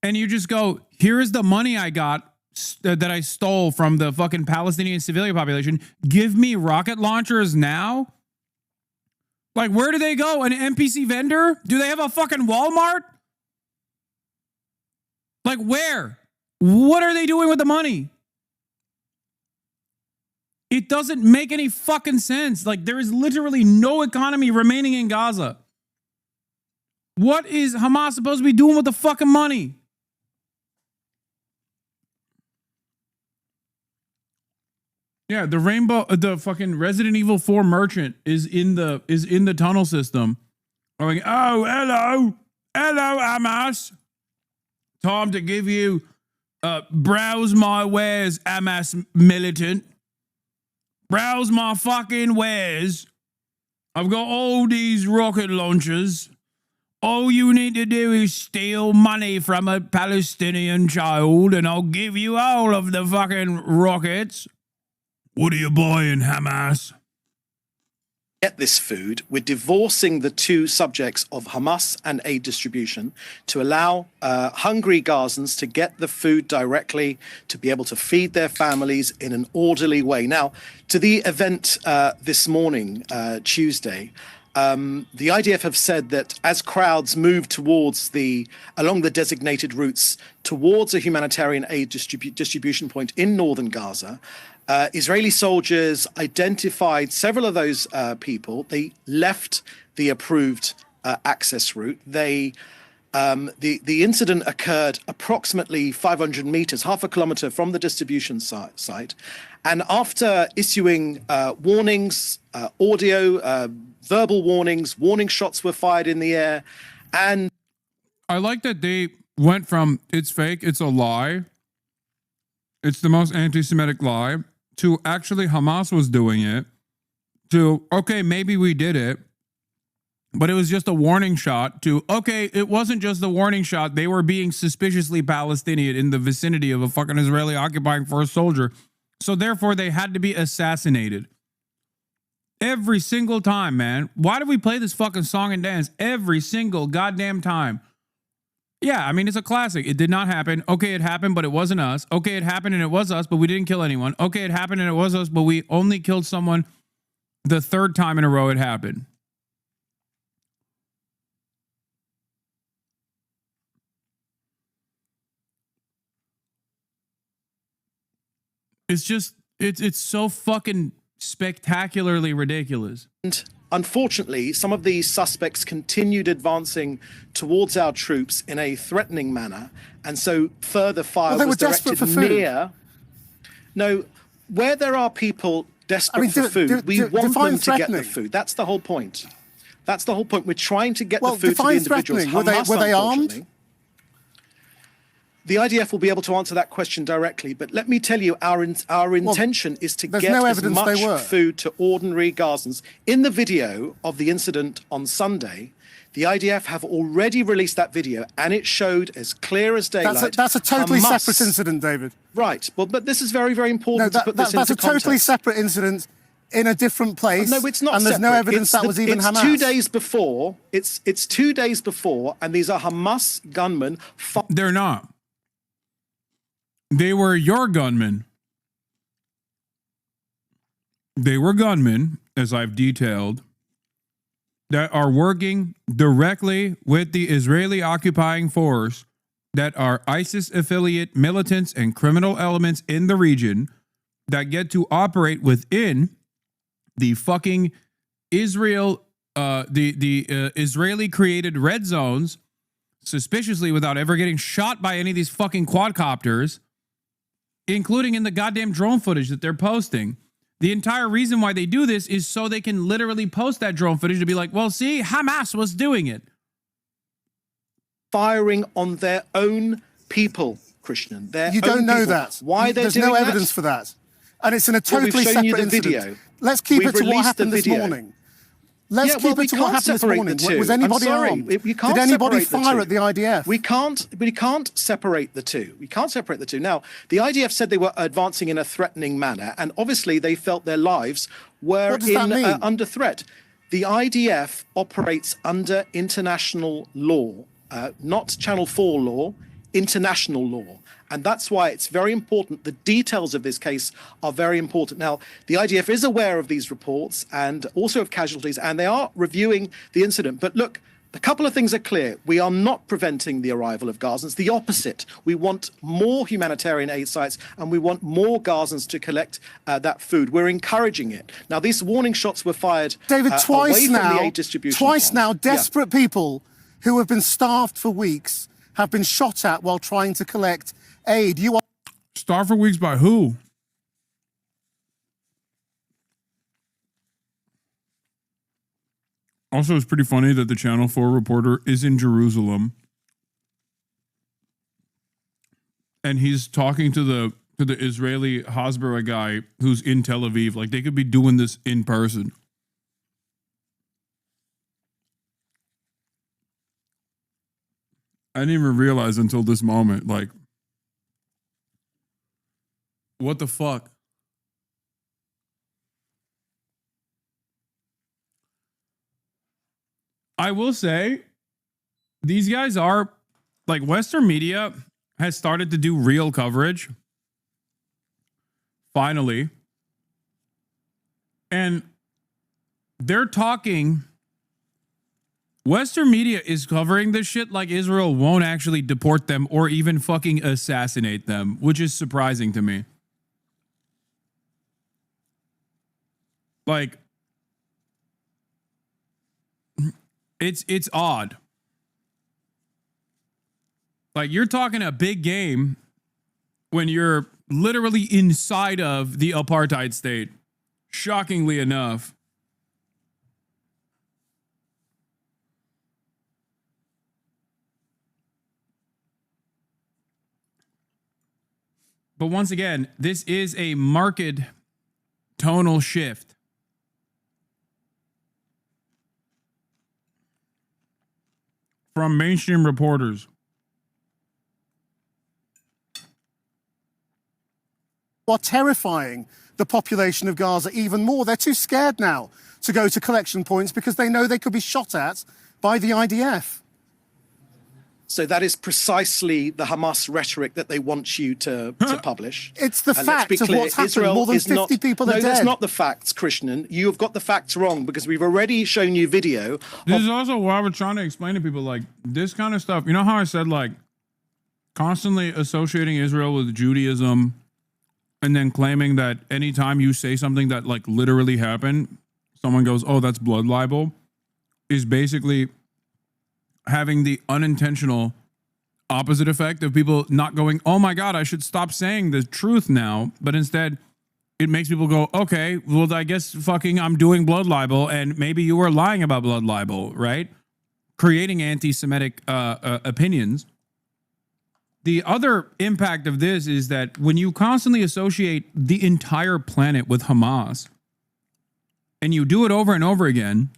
And you just go, here's the money I got. that I stole from the fucking Palestinian civilian population. Give me rocket launchers now? Like, where do they go? An NPC vendor? Do they have a fucking Walmart? Like, where? What are they doing with the money? It doesn't make any fucking sense. Like, there is literally no economy remaining in Gaza. What is Hamas supposed to be doing with the fucking money? Yeah, the fucking Resident Evil 4 merchant is in the tunnel system. Going, oh, hello, Hamas. Time to give you browse my wares, Hamas militant. Browse my fucking wares. I've got all these rocket launchers. All you need to do is steal money from a Palestinian child, and I'll give you all of the fucking rockets. What are you buying, Hamas? Get this food. We're divorcing the two subjects of Hamas and aid distribution to allow hungry Gazans to get the food directly, to be able to feed their families in an orderly way. Now, to the event this morning, Tuesday, the IDF have said that as crowds move along the designated routes towards a humanitarian aid distribution point in northern Gaza, Israeli soldiers identified several of those people. They left the approved access route. The incident occurred approximately 500 meters, half a kilometer from the distribution site. And after issuing warnings, audio, verbal warnings, warning shots were fired in the air. And I like that they went from it's fake, it's a lie, it's the most anti-Semitic lie, to actually Hamas was doing it, to, okay, maybe we did it, but it was just a warning shot, to, okay, it wasn't just the warning shot, they were being suspiciously Palestinian in the vicinity of a fucking Israeli occupying force soldier, so therefore they had to be assassinated. Every single time, man. Why do we play this fucking song and dance every single goddamn time? Yeah, I mean, it's a classic. It did not happen. Okay, it happened, but it wasn't us. Okay, it happened and it was us, but we didn't kill anyone. Okay, it happened and it was us, but we only killed someone the third time in a row it happened. It's just, it's so fucking spectacularly ridiculous. And unfortunately, some of these suspects continued advancing towards our troops in a threatening manner, and so further fire was directed near. No, where there are people desperate for food, we want them to get the food. That's the whole point. That's the whole point. We're trying to get the food to the individuals. Were they armed? The IDF will be able to answer that question directly, but let me tell you, our intention is to get as much food to ordinary Gazans. In the video of the incident on Sunday, the IDF have already released that video, and it showed as clear as daylight. That's a totally separate incident, David. Right. Well, but this is very, very important to put this into context. That's a totally separate incident in a different place. No, it's not. And there's no evidence that was even Hamas. It's 2 days before. It's 2 days before, and these are Hamas gunmen. They're not. They were your gunmen. They were gunmen, as I've detailed, that are working directly with the Israeli occupying force, that are ISIS affiliate militants and criminal elements in the region that get to operate within the fucking Israel, Israeli created red zones, suspiciously without ever getting shot by any of these fucking quadcopters, including in the goddamn drone footage that they're posting. The entire reason why they do this is so they can literally post that drone footage to be like, well, see, Hamas was doing it. Firing on their own people, Krishnan. You don't know that. Why there's no evidence for that. And it's in a totally separate incident. Video. Let's keep it to what happened this morning. Let's keep it to what happened this morning. Was anybody armed? Did anybody fire at the IDF? We can't separate the two. We can't separate the two. Now, the IDF said they were advancing in a threatening manner, and obviously they felt their lives were under threat. The IDF operates under international law, not Channel 4 law, international law. And that's why it's very important. The details of this case are very important. Now, the IDF is aware of these reports and also of casualties, and they are reviewing the incident. But look, a couple of things are clear. We are not preventing the arrival of Gazans. The opposite. We want more humanitarian aid sites, and we want more Gazans to collect that food. We're encouraging it. Now, these warning shots were fired David, away from the aid distribution twice point. now, desperate people who have been starved for weeks have been shot at while trying to collect aid. You are starved for weeks by who? Also, it's pretty funny that the Channel 4 reporter is in Jerusalem and he's talking to the Israeli Hasbara guy who's in Tel Aviv. Like, they could be doing this in person. I didn't even realize until this moment, like, what the fuck? I will say, these guys are, like, Western media has started to do real coverage. Finally. And they're talking, Western media is covering this shit like Israel won't actually deport them or even fucking assassinate them, which is surprising to me. Like, it's odd. Like, you're talking a big game when you're literally inside of the apartheid state. Shockingly enough. But once again, this is a marked tonal shift. From mainstream reporters. are terrifying the population of Gaza even more. They're too scared now to go to collection points because they know they could be shot at by the IDF. So that is precisely the Hamas rhetoric that they want you to publish. It's the And fact let's be of clear, what's happened. Israel More than is 50 people are No, that's dead. not the facts, Krishnan. You have got the facts wrong because we've already shown you video. This is also why we're trying to explain to people, like, this kind of stuff. You know how I said, like, constantly associating Israel with Judaism and then claiming that anytime you say something that, like, literally happened, someone goes, oh, that's blood libel, is basically having the unintentional opposite effect of people not going, oh my God, I should stop saying the truth now. But instead, it makes people go, okay, well, I guess fucking I'm doing blood libel and maybe you were lying about blood libel, right? Creating anti-Semitic opinions. The other impact of this is that when you constantly associate the entire planet with Hamas and you do it over and over again,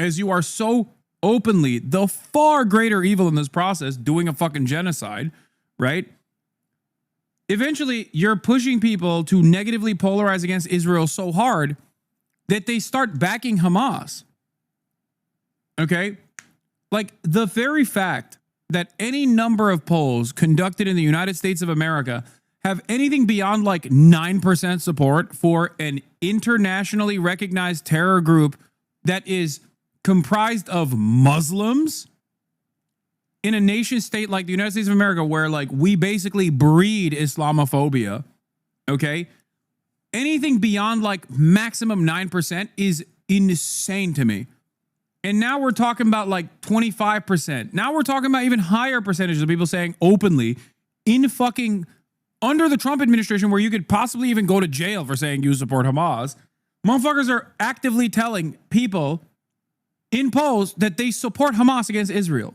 as you are so openly the far greater evil in this process, doing a fucking genocide, right? Eventually, you're pushing people to negatively polarize against Israel so hard that they start backing Hamas. Okay? Like, the very fact that any number of polls conducted in the United States of America have anything beyond like 9% support for an internationally recognized terror group that is comprised of Muslims in a nation state like the United States of America, where like we basically breed Islamophobia, okay? Anything beyond like maximum 9% is insane to me. And now we're talking about like 25%. Now we're talking about even higher percentages of people saying openly in fucking under the Trump administration, where you could possibly even go to jail for saying you support Hamas. Motherfuckers are actively telling people in polls that they support Hamas against Israel.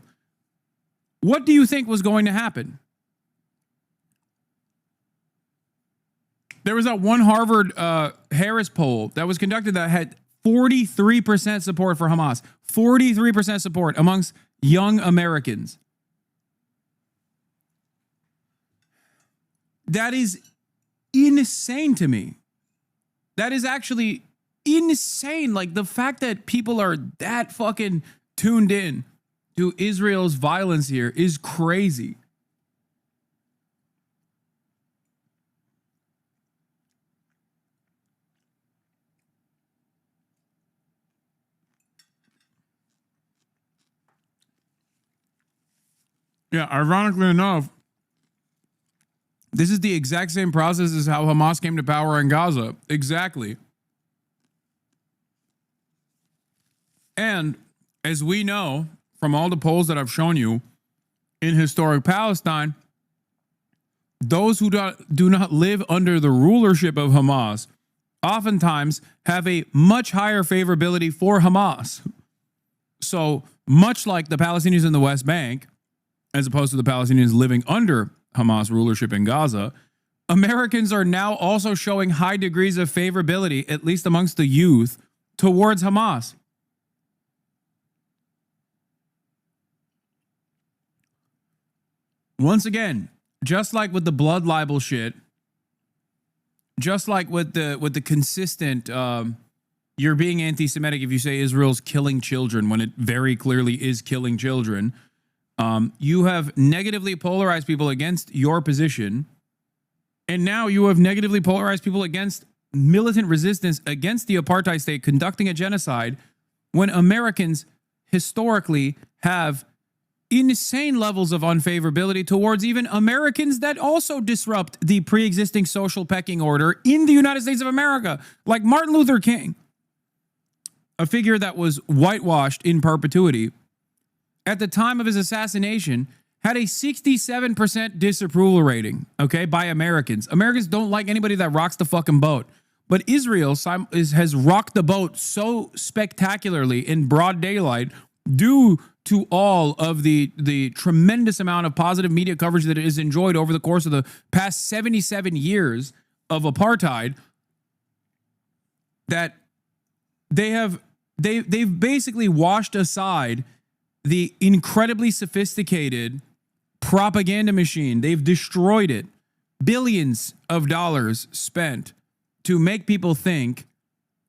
What do you think was going to happen? There was that one Harvard Harris poll that was conducted that had 43% support for Hamas. 43% support amongst young Americans. That is insane to me. That is actually insane. Like, the fact that people are that fucking tuned in to Israel's violence here is crazy. Yeah, ironically enough, this is the exact same process as how Hamas came to power in Gaza. Exactly. And as we know from all the polls that I've shown you, in historic Palestine, those who do not live under the rulership of Hamas oftentimes have a much higher favorability for Hamas. So much like the Palestinians in the West Bank, as opposed to the Palestinians living under Hamas rulership in Gaza, Americans are now also showing high degrees of favorability, at least amongst the youth, towards Hamas. Once again, just like with the blood libel shit, just like with the consistent, you're being anti-Semitic if you say Israel's killing children when it very clearly is killing children. You have negatively polarized people against your position, and now you have negatively polarized people against militant resistance against the apartheid state conducting a genocide, when Americans historically have insane levels of unfavorability towards even Americans that also disrupt the pre-existing social pecking order in the United States of America, like Martin Luther King, a figure that was whitewashed in perpetuity. At the time of his assassination, had a 67% disapproval rating, okay, by Americans. Americans don't like anybody that rocks the fucking boat. But Israel has rocked the boat so spectacularly in broad daylight due to all of the tremendous amount of positive media coverage that it has enjoyed over the course of the past 77 years of apartheid, that they've basically washed aside the incredibly sophisticated propaganda machine. They've destroyed it. Billions of dollars spent to make people think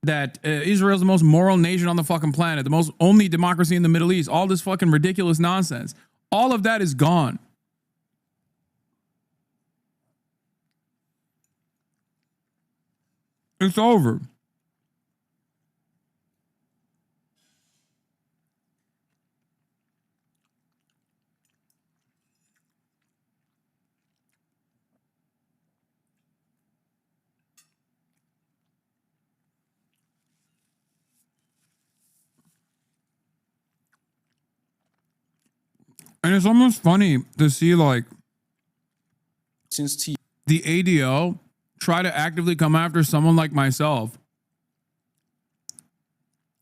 that Israel's the most moral nation on the fucking planet, the most only democracy in the Middle East, all this fucking ridiculous nonsense. All of that is gone. It's over. And it's almost funny to see, like, since the ADO try to actively come after someone like myself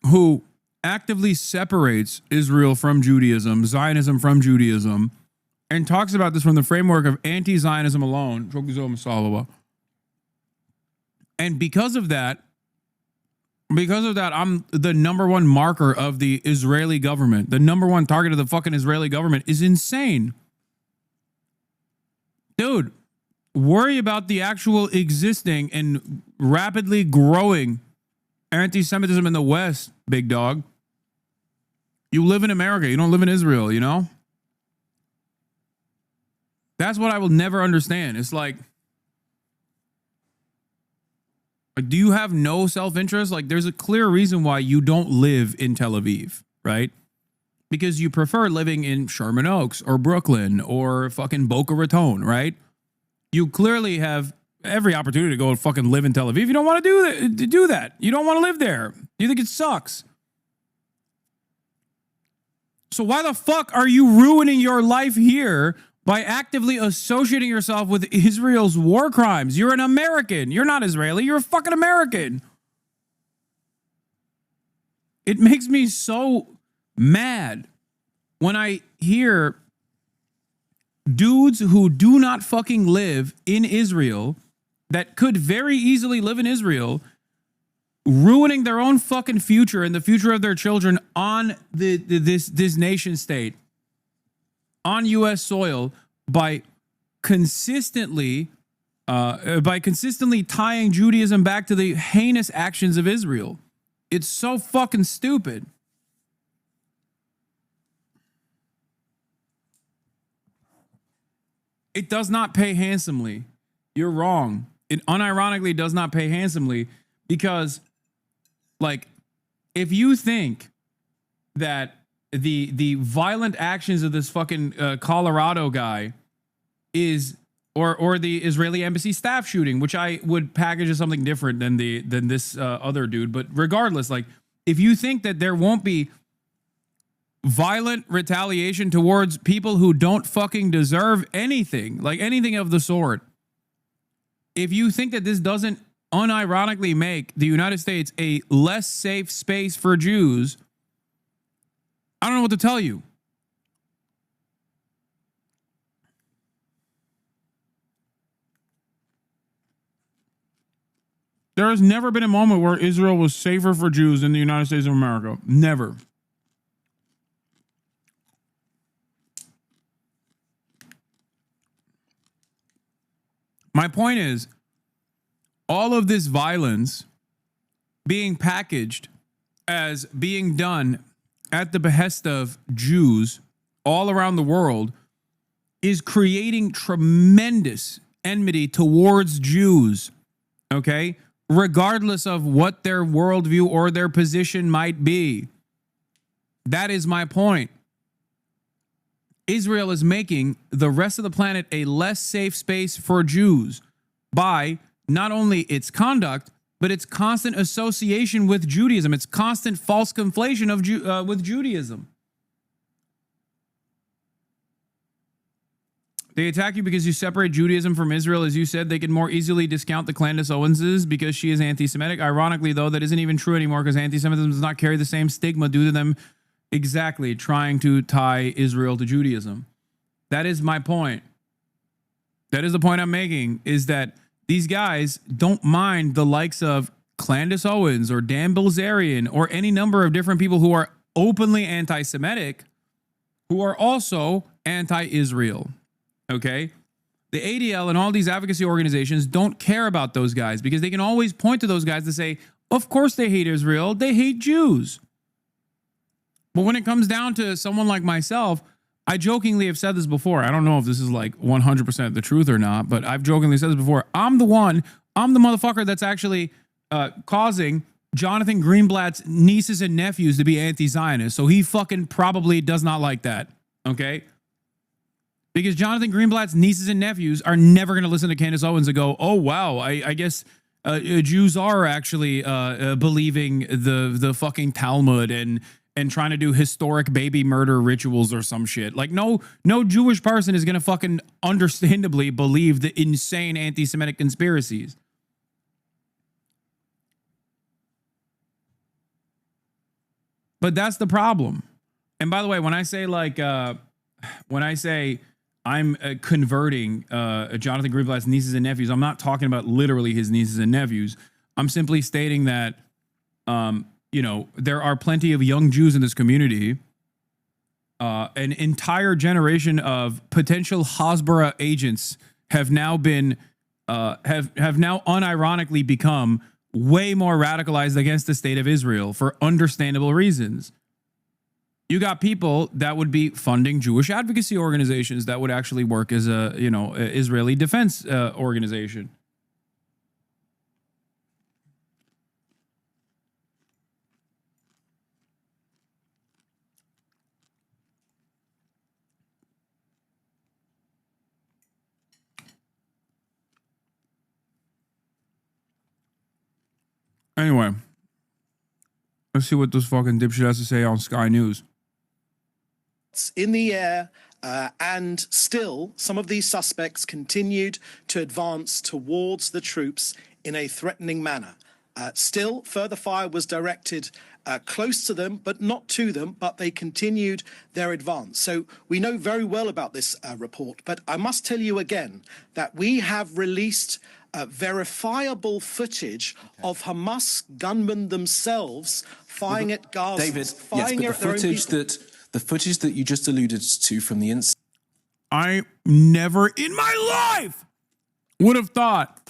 who actively separates Israel from Judaism, Zionism from Judaism, and talks about this from the framework of anti-Zionism alone. And because of that, I'm the number one marker of the Israeli government. The number one target of the fucking Israeli government is insane. Dude, worry about the actual existing and rapidly growing anti-Semitism in the West, big dog. You live in America. You don't live in Israel, you know? That's what I will never understand. It's like, do you have no self-interest? Like, there's a clear reason why you don't live in Tel Aviv, right? Because you prefer living in Sherman Oaks or Brooklyn or fucking Boca Raton, right? You clearly have every opportunity to go and fucking live in Tel Aviv. You don't want to do that. You don't want to live there. You think it sucks. So why the fuck are you ruining your life here by actively associating yourself with Israel's war crimes? You're an American. You're not Israeli. You're a fucking American. It makes me so mad when I hear dudes who do not fucking live in Israel, that could very easily live in Israel, ruining their own fucking future and the future of their children on this nation state, on U.S. soil, by consistently tying Judaism back to the heinous actions of Israel. It's so fucking stupid. It does not pay handsomely. You're wrong. It unironically does not pay handsomely because, like, if you think that the violent actions of this fucking Colorado guy is, or the Israeli embassy staff shooting, which I would package as something different than this other dude. But regardless, like, if you think that there won't be violent retaliation towards people who don't fucking deserve anything, like anything of the sort, if you think that this doesn't unironically make the United States a less safe space for Jews, I don't know what to tell you. There has never been a moment where Israel was safer for Jews than the United States of America. Never. My point is, all of this violence being packaged as being done at the behest of Jews all around the world is creating tremendous enmity towards Jews, okay? Regardless of what their worldview or their position might be. That is my point. Israel is making the rest of the planet a less safe space for Jews by not only its conduct, but its constant association with Judaism, its constant false conflation of with Judaism. They attack you because you separate Judaism from Israel. As you said, they can more easily discount the Candace Owens's because she is anti-Semitic. Ironically, though, that isn't even true anymore because anti-Semitism does not carry the same stigma due to them exactly trying to tie Israel to Judaism. That is my point. That is the point I'm making, is that these guys don't mind the likes of Candace Owens or Dan Bilzerian or any number of different people who are openly anti-Semitic, who are also anti-Israel. Okay? The ADL and all these advocacy organizations don't care about those guys because they can always point to those guys to say, of course they hate Israel, they hate Jews. But when it comes down to someone like myself, I jokingly have said this before. I don't know if this is like 100% the truth or not, but I've jokingly said this before. I'm the motherfucker that's actually causing Jonathan Greenblatt's nieces and nephews to be anti-Zionist. So he fucking probably does not like that. Okay? Because Jonathan Greenblatt's nieces and nephews are never going to listen to Candace Owens and go, oh, wow, I guess Jews are actually believing the fucking Talmud and trying to do historic baby murder rituals or some shit. Like, no Jewish person is going to fucking understandably believe the insane anti-Semitic conspiracies. But that's the problem. And by the way, when I say I'm converting Jonathan Greenblatt's nieces and nephews, I'm not talking about literally his nieces and nephews. I'm simply stating that, there are plenty of young Jews in this community. An entire generation of potential Hasbara agents have now been, have now unironically become way more radicalized against the state of Israel for understandable reasons. You got people that would be funding Jewish advocacy organizations that would actually work as a Israeli defense organization. Anyway, let's see what this fucking dipshit has to say on Sky News. In the air, and still some of these suspects continued to advance towards the troops in a threatening manner. Still, further fire was directed close to them, but not to them, but they continued their advance. So we know very well about this report, but I must tell you again that we have released verifiable footage of Hamas gunmen themselves firing at Gaza. David, yes, but the footage that you just alluded to from the incident. I never in my life would have thought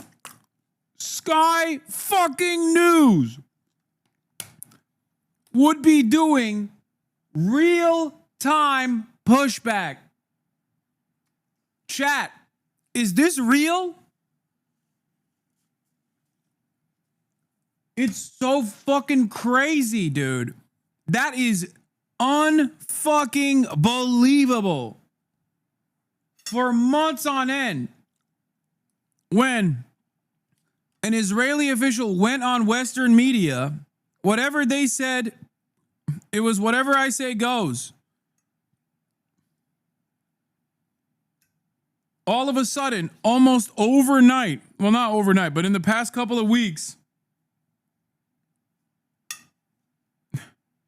Sky fucking News would be doing real-time pushback. Chat, is this real? It's so fucking crazy, dude. That is unfucking believable for months on end when an Israeli official went on Western media, whatever they said, it was whatever I say goes. All of a sudden, almost overnight, well, not overnight, but in the past couple of weeks,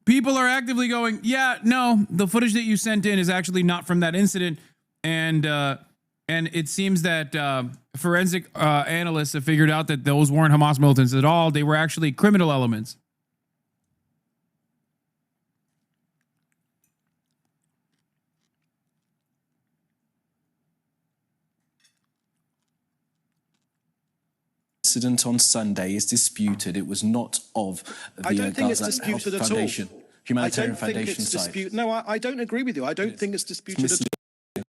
people are actively going, yeah, no, the footage that you sent in is actually not from that incident. And it seems that forensic analysts have figured out that those weren't Hamas militants at all. They were actually criminal elements. Incident on Sunday is disputed. It was not of the I don't think it's Gaza disputed Health at Foundation, all. Humanitarian I don't think Foundation it's side. No, I don't agree with you. I don't think it's disputed at all.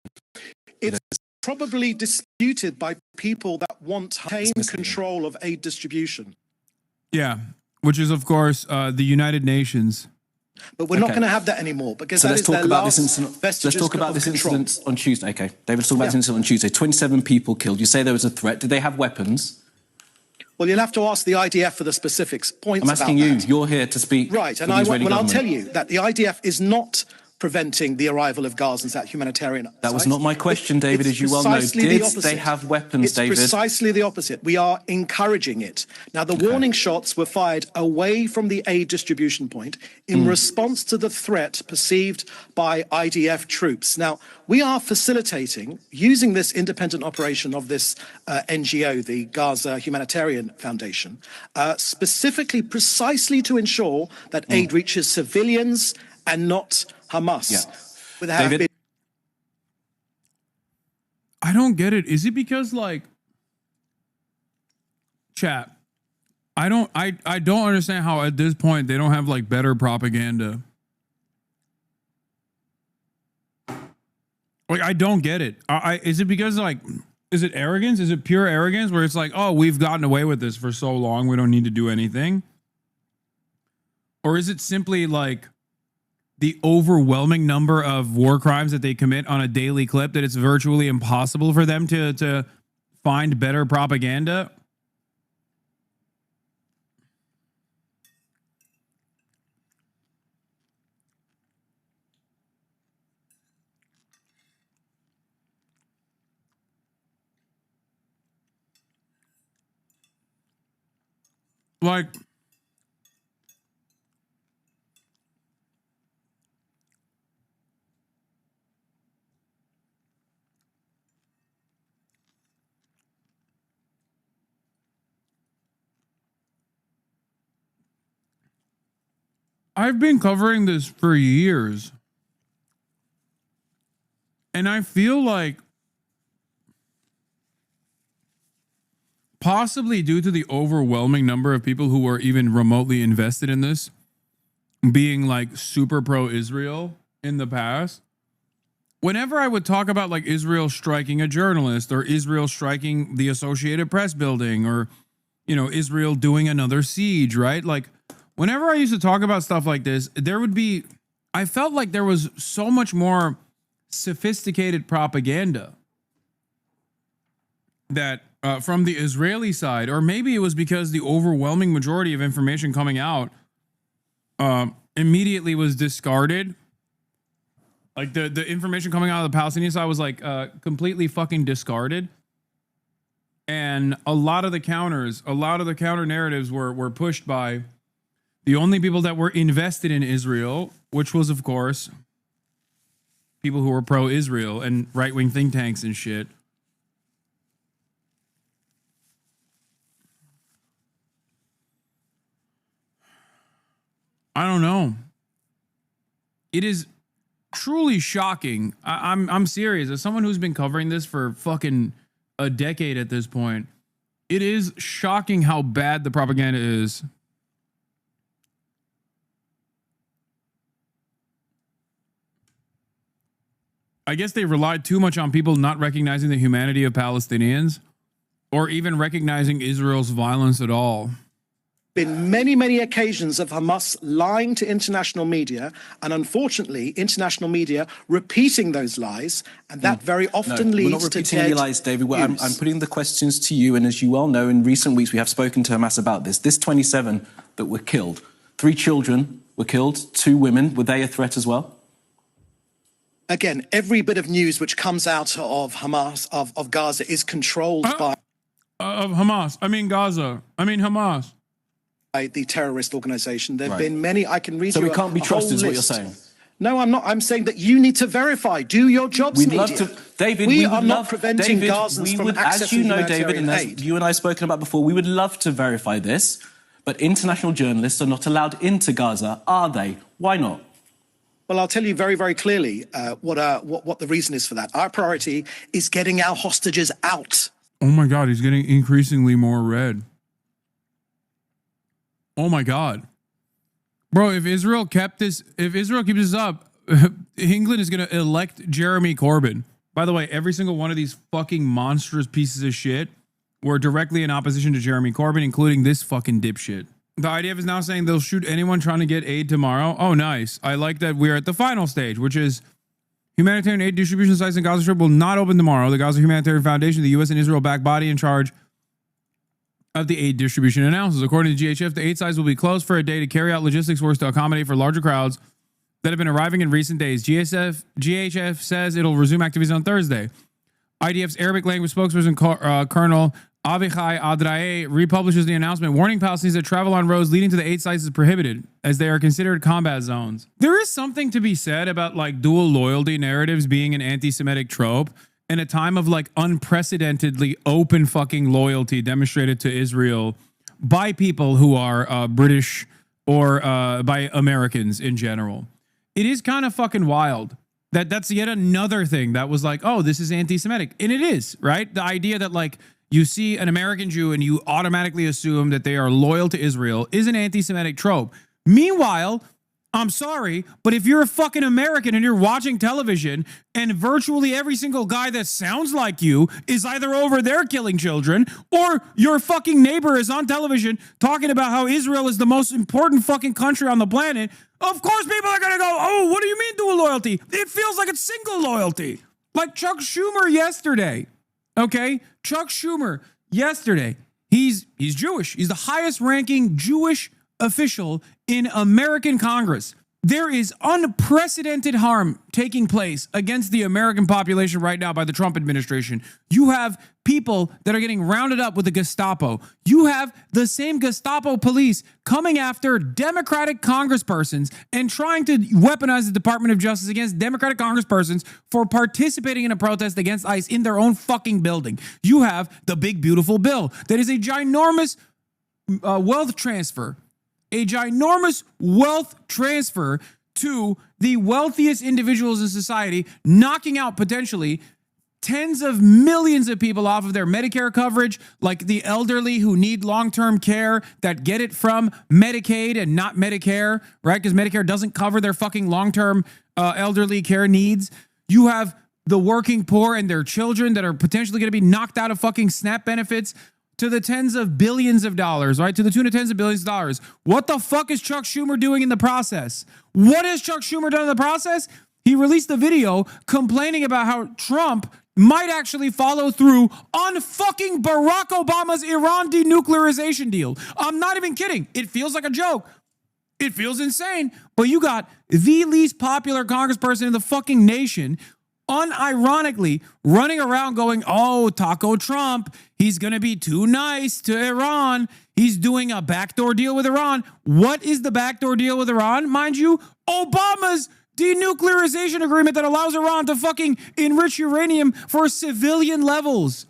It's probably disputed by people that want to retain control of aid distribution. Yeah, which is, of course, the United Nations. But we're not going to have that anymore because So that let's is talk their about last this incident. Let's vestiges talk about of this control. incident on Tuesday. Okay, David, let's talk about this incident on Tuesday. 27 people killed. You say there was a threat. Did they have weapons? Well, you'll have to ask the IDF for the specifics. Points I'm asking about you. that. You're here to speak. Right, and for the Israeli I'll government. tell you that the IDF is not preventing the arrival of Gazans at humanitarian That was sites. not my question, David, It's as you well know. precisely the Did opposite. they have weapons, It's David? precisely the opposite. We are encouraging it. Now, the warning shots were fired away from the aid distribution point in response to the threat perceived by IDF troops. Now, we are facilitating, using this independent operation of this NGO, the Gaza Humanitarian Foundation, specifically precisely to ensure that aid reaches civilians and not Hamas. Yeah. David? I don't get it. Is it because, like, chat, I don't understand how at this point they don't have like better propaganda. Like, I don't get it. Is it because, like, is it arrogance? Is it pure arrogance where it's like, oh, we've gotten away with this for so long, we don't need to do anything? Or is it simply like the overwhelming number of war crimes that they commit on a daily clip that it's virtually impossible for them to find better propaganda? Like, I've been covering this for years, and I feel like possibly due to the overwhelming number of people who are even remotely invested in this, being like super pro-Israel in the past, whenever I would talk about like Israel striking a journalist or Israel striking the Associated Press building or, you know, Israel doing another siege, right? Like, whenever I used to talk about stuff like this, I felt like there was so much more sophisticated propaganda that from the Israeli side, or maybe it was because the overwhelming majority of information coming out immediately was discarded. Like the information coming out of the Palestinian side was like completely fucking discarded. And a lot of the counter narratives were pushed by the only people that were invested in Israel, which was, of course, people who were pro-Israel and right-wing think tanks and shit. I don't know. It is truly shocking. I'm serious. As someone who's been covering this for fucking a decade at this point, it is shocking how bad the propaganda is. I guess they relied too much on people not recognizing the humanity of Palestinians or even recognizing Israel's violence at all. Been many, many occasions of Hamas lying to international media, and unfortunately, international media repeating those lies, and that very often we're leads not to repeating any lies, David. I'm putting the questions to you, and as you well know, in recent weeks we have spoken to Hamas about this. This 27 that were killed, 3 children were killed, 2 women. Were they a threat as well? Again, every bit of news which comes out of Hamas, of Gaza, is controlled by... Of Hamas. I mean Gaza. I mean Hamas. The terrorist organization. There have been many. I can read so you we can't be trusted, is what you're list. saying? No, I'm not. I'm saying that you need to verify. Do your jobs, We'd media. love to, David. We We are would not love, preventing David, Gazans we from would, accessing as you know, David, humanitarian and as aid. you and I have spoken about before, we would love to verify this, but international journalists are not allowed into Gaza, are they? Why not? Well, I'll tell you very, very clearly what the reason is for that. Our priority is getting our hostages out. Oh my God, he's getting increasingly more red. Oh my God. Bro, if Israel keeps this up, England is going to elect Jeremy Corbyn. By the way, every single one of these fucking monstrous pieces of shit were directly in opposition to Jeremy Corbyn, including this fucking dipshit. The IDF is now saying they'll shoot anyone trying to get aid tomorrow. Oh, nice. I like that we're at the final stage, which is humanitarian aid distribution sites in Gaza Strip will not open tomorrow. The Gaza Humanitarian Foundation, the U.S. and Israel-backed body in charge of the aid distribution announces. According to GHF, the aid sites will be closed for a day to carry out logistics works to accommodate for larger crowds that have been arriving in recent days. GHF says it'll resume activities on Thursday. IDF's Arabic language spokesperson, Colonel Avichai Adrae, republishes the announcement, warning Palestinians that travel on roads leading to the aid sites is prohibited, as they are considered combat zones. There is something to be said about like dual loyalty narratives being an anti-Semitic trope in a time of like unprecedentedly open fucking loyalty demonstrated to Israel by people who are British or by Americans in general. It is kind of fucking wild that that's yet another thing that was like, oh, this is anti-Semitic. And it is, right? The idea that like you see an American Jew and you automatically assume that they are loyal to Israel is an anti-Semitic trope. Meanwhile, I'm sorry, but if you're a fucking American and you're watching television and virtually every single guy that sounds like you is either over there killing children or your fucking neighbor is on television talking about how Israel is the most important fucking country on the planet, of course people are going to go, oh, what do you mean dual loyalty? It feels like it's single loyalty. Like Chuck Schumer yesterday, okay? Chuck Schumer yesterday, he's Jewish. He's the highest ranking Jewish official in American Congress. There is unprecedented harm taking place against the American population right now by the Trump administration. You have people that are getting rounded up with the Gestapo. You have the same Gestapo police coming after Democratic congresspersons and trying to weaponize the Department of Justice against Democratic congresspersons for participating in a protest against ICE in their own fucking building. You have the big, beautiful bill that is a ginormous wealth transfer. A ginormous wealth transfer to the wealthiest individuals in society, knocking out potentially tens of millions of people off of their Medicare coverage, like the elderly who need long-term care that get it from Medicaid and not Medicare, right? Because Medicare doesn't cover their fucking long-term elderly care needs. You have the working poor and their children that are potentially going to be knocked out of fucking SNAP benefits to the tens of billions of dollars, right? To the tune of tens of billions of dollars. What the fuck is Chuck Schumer doing in the process? What has Chuck Schumer done in the process? He released a video complaining about how Trump might actually follow through on fucking Barack Obama's Iran denuclearization deal. I'm not even kidding. It feels like a joke. It feels insane. But you got the least popular congressperson in the fucking nation unironically running around going, oh, Taco Trump, he's going to be too nice to Iran. He's doing a backdoor deal with Iran. What is the backdoor deal with Iran? Mind you, Obama's denuclearization agreement that allows Iran to fucking enrich uranium for civilian levels.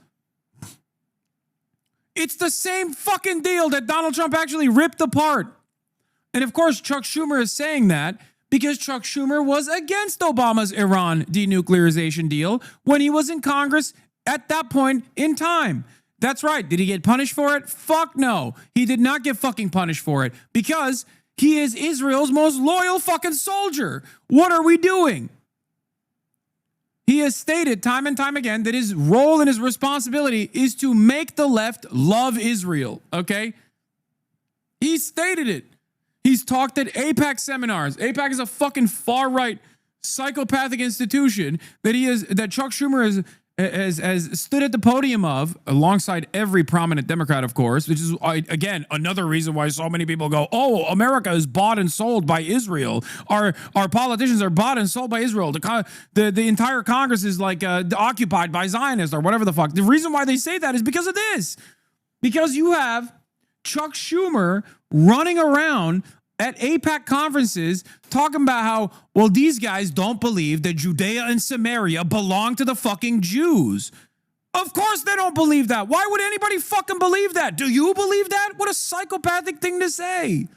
It's the same fucking deal that Donald Trump actually ripped apart. And of course, Chuck Schumer is saying that because Chuck Schumer was against Obama's Iran denuclearization deal when he was in Congress at that point in time. That's right. Did he get punished for it? Fuck no. He did not get fucking punished for it because he is Israel's most loyal fucking soldier. What are we doing? He has stated time and time again that his role and his responsibility is to make the left love Israel, okay? He stated it. He's talked at AIPAC seminars. AIPAC is a fucking far-right psychopathic institution that Chuck Schumer has stood at the podium of, alongside every prominent Democrat, of course, which is, again, another reason why so many people go, oh, America is bought and sold by Israel. Our politicians are bought and sold by Israel. The entire Congress is like occupied by Zionists or whatever the fuck. The reason why they say that is because of this. Because you have Chuck Schumer running around at AIPAC conferences talking about how, well, these guys don't believe that Judea and Samaria belong to the fucking Jews. Of course they don't believe that. Why would anybody fucking believe that? Do you believe that? What a psychopathic thing to say.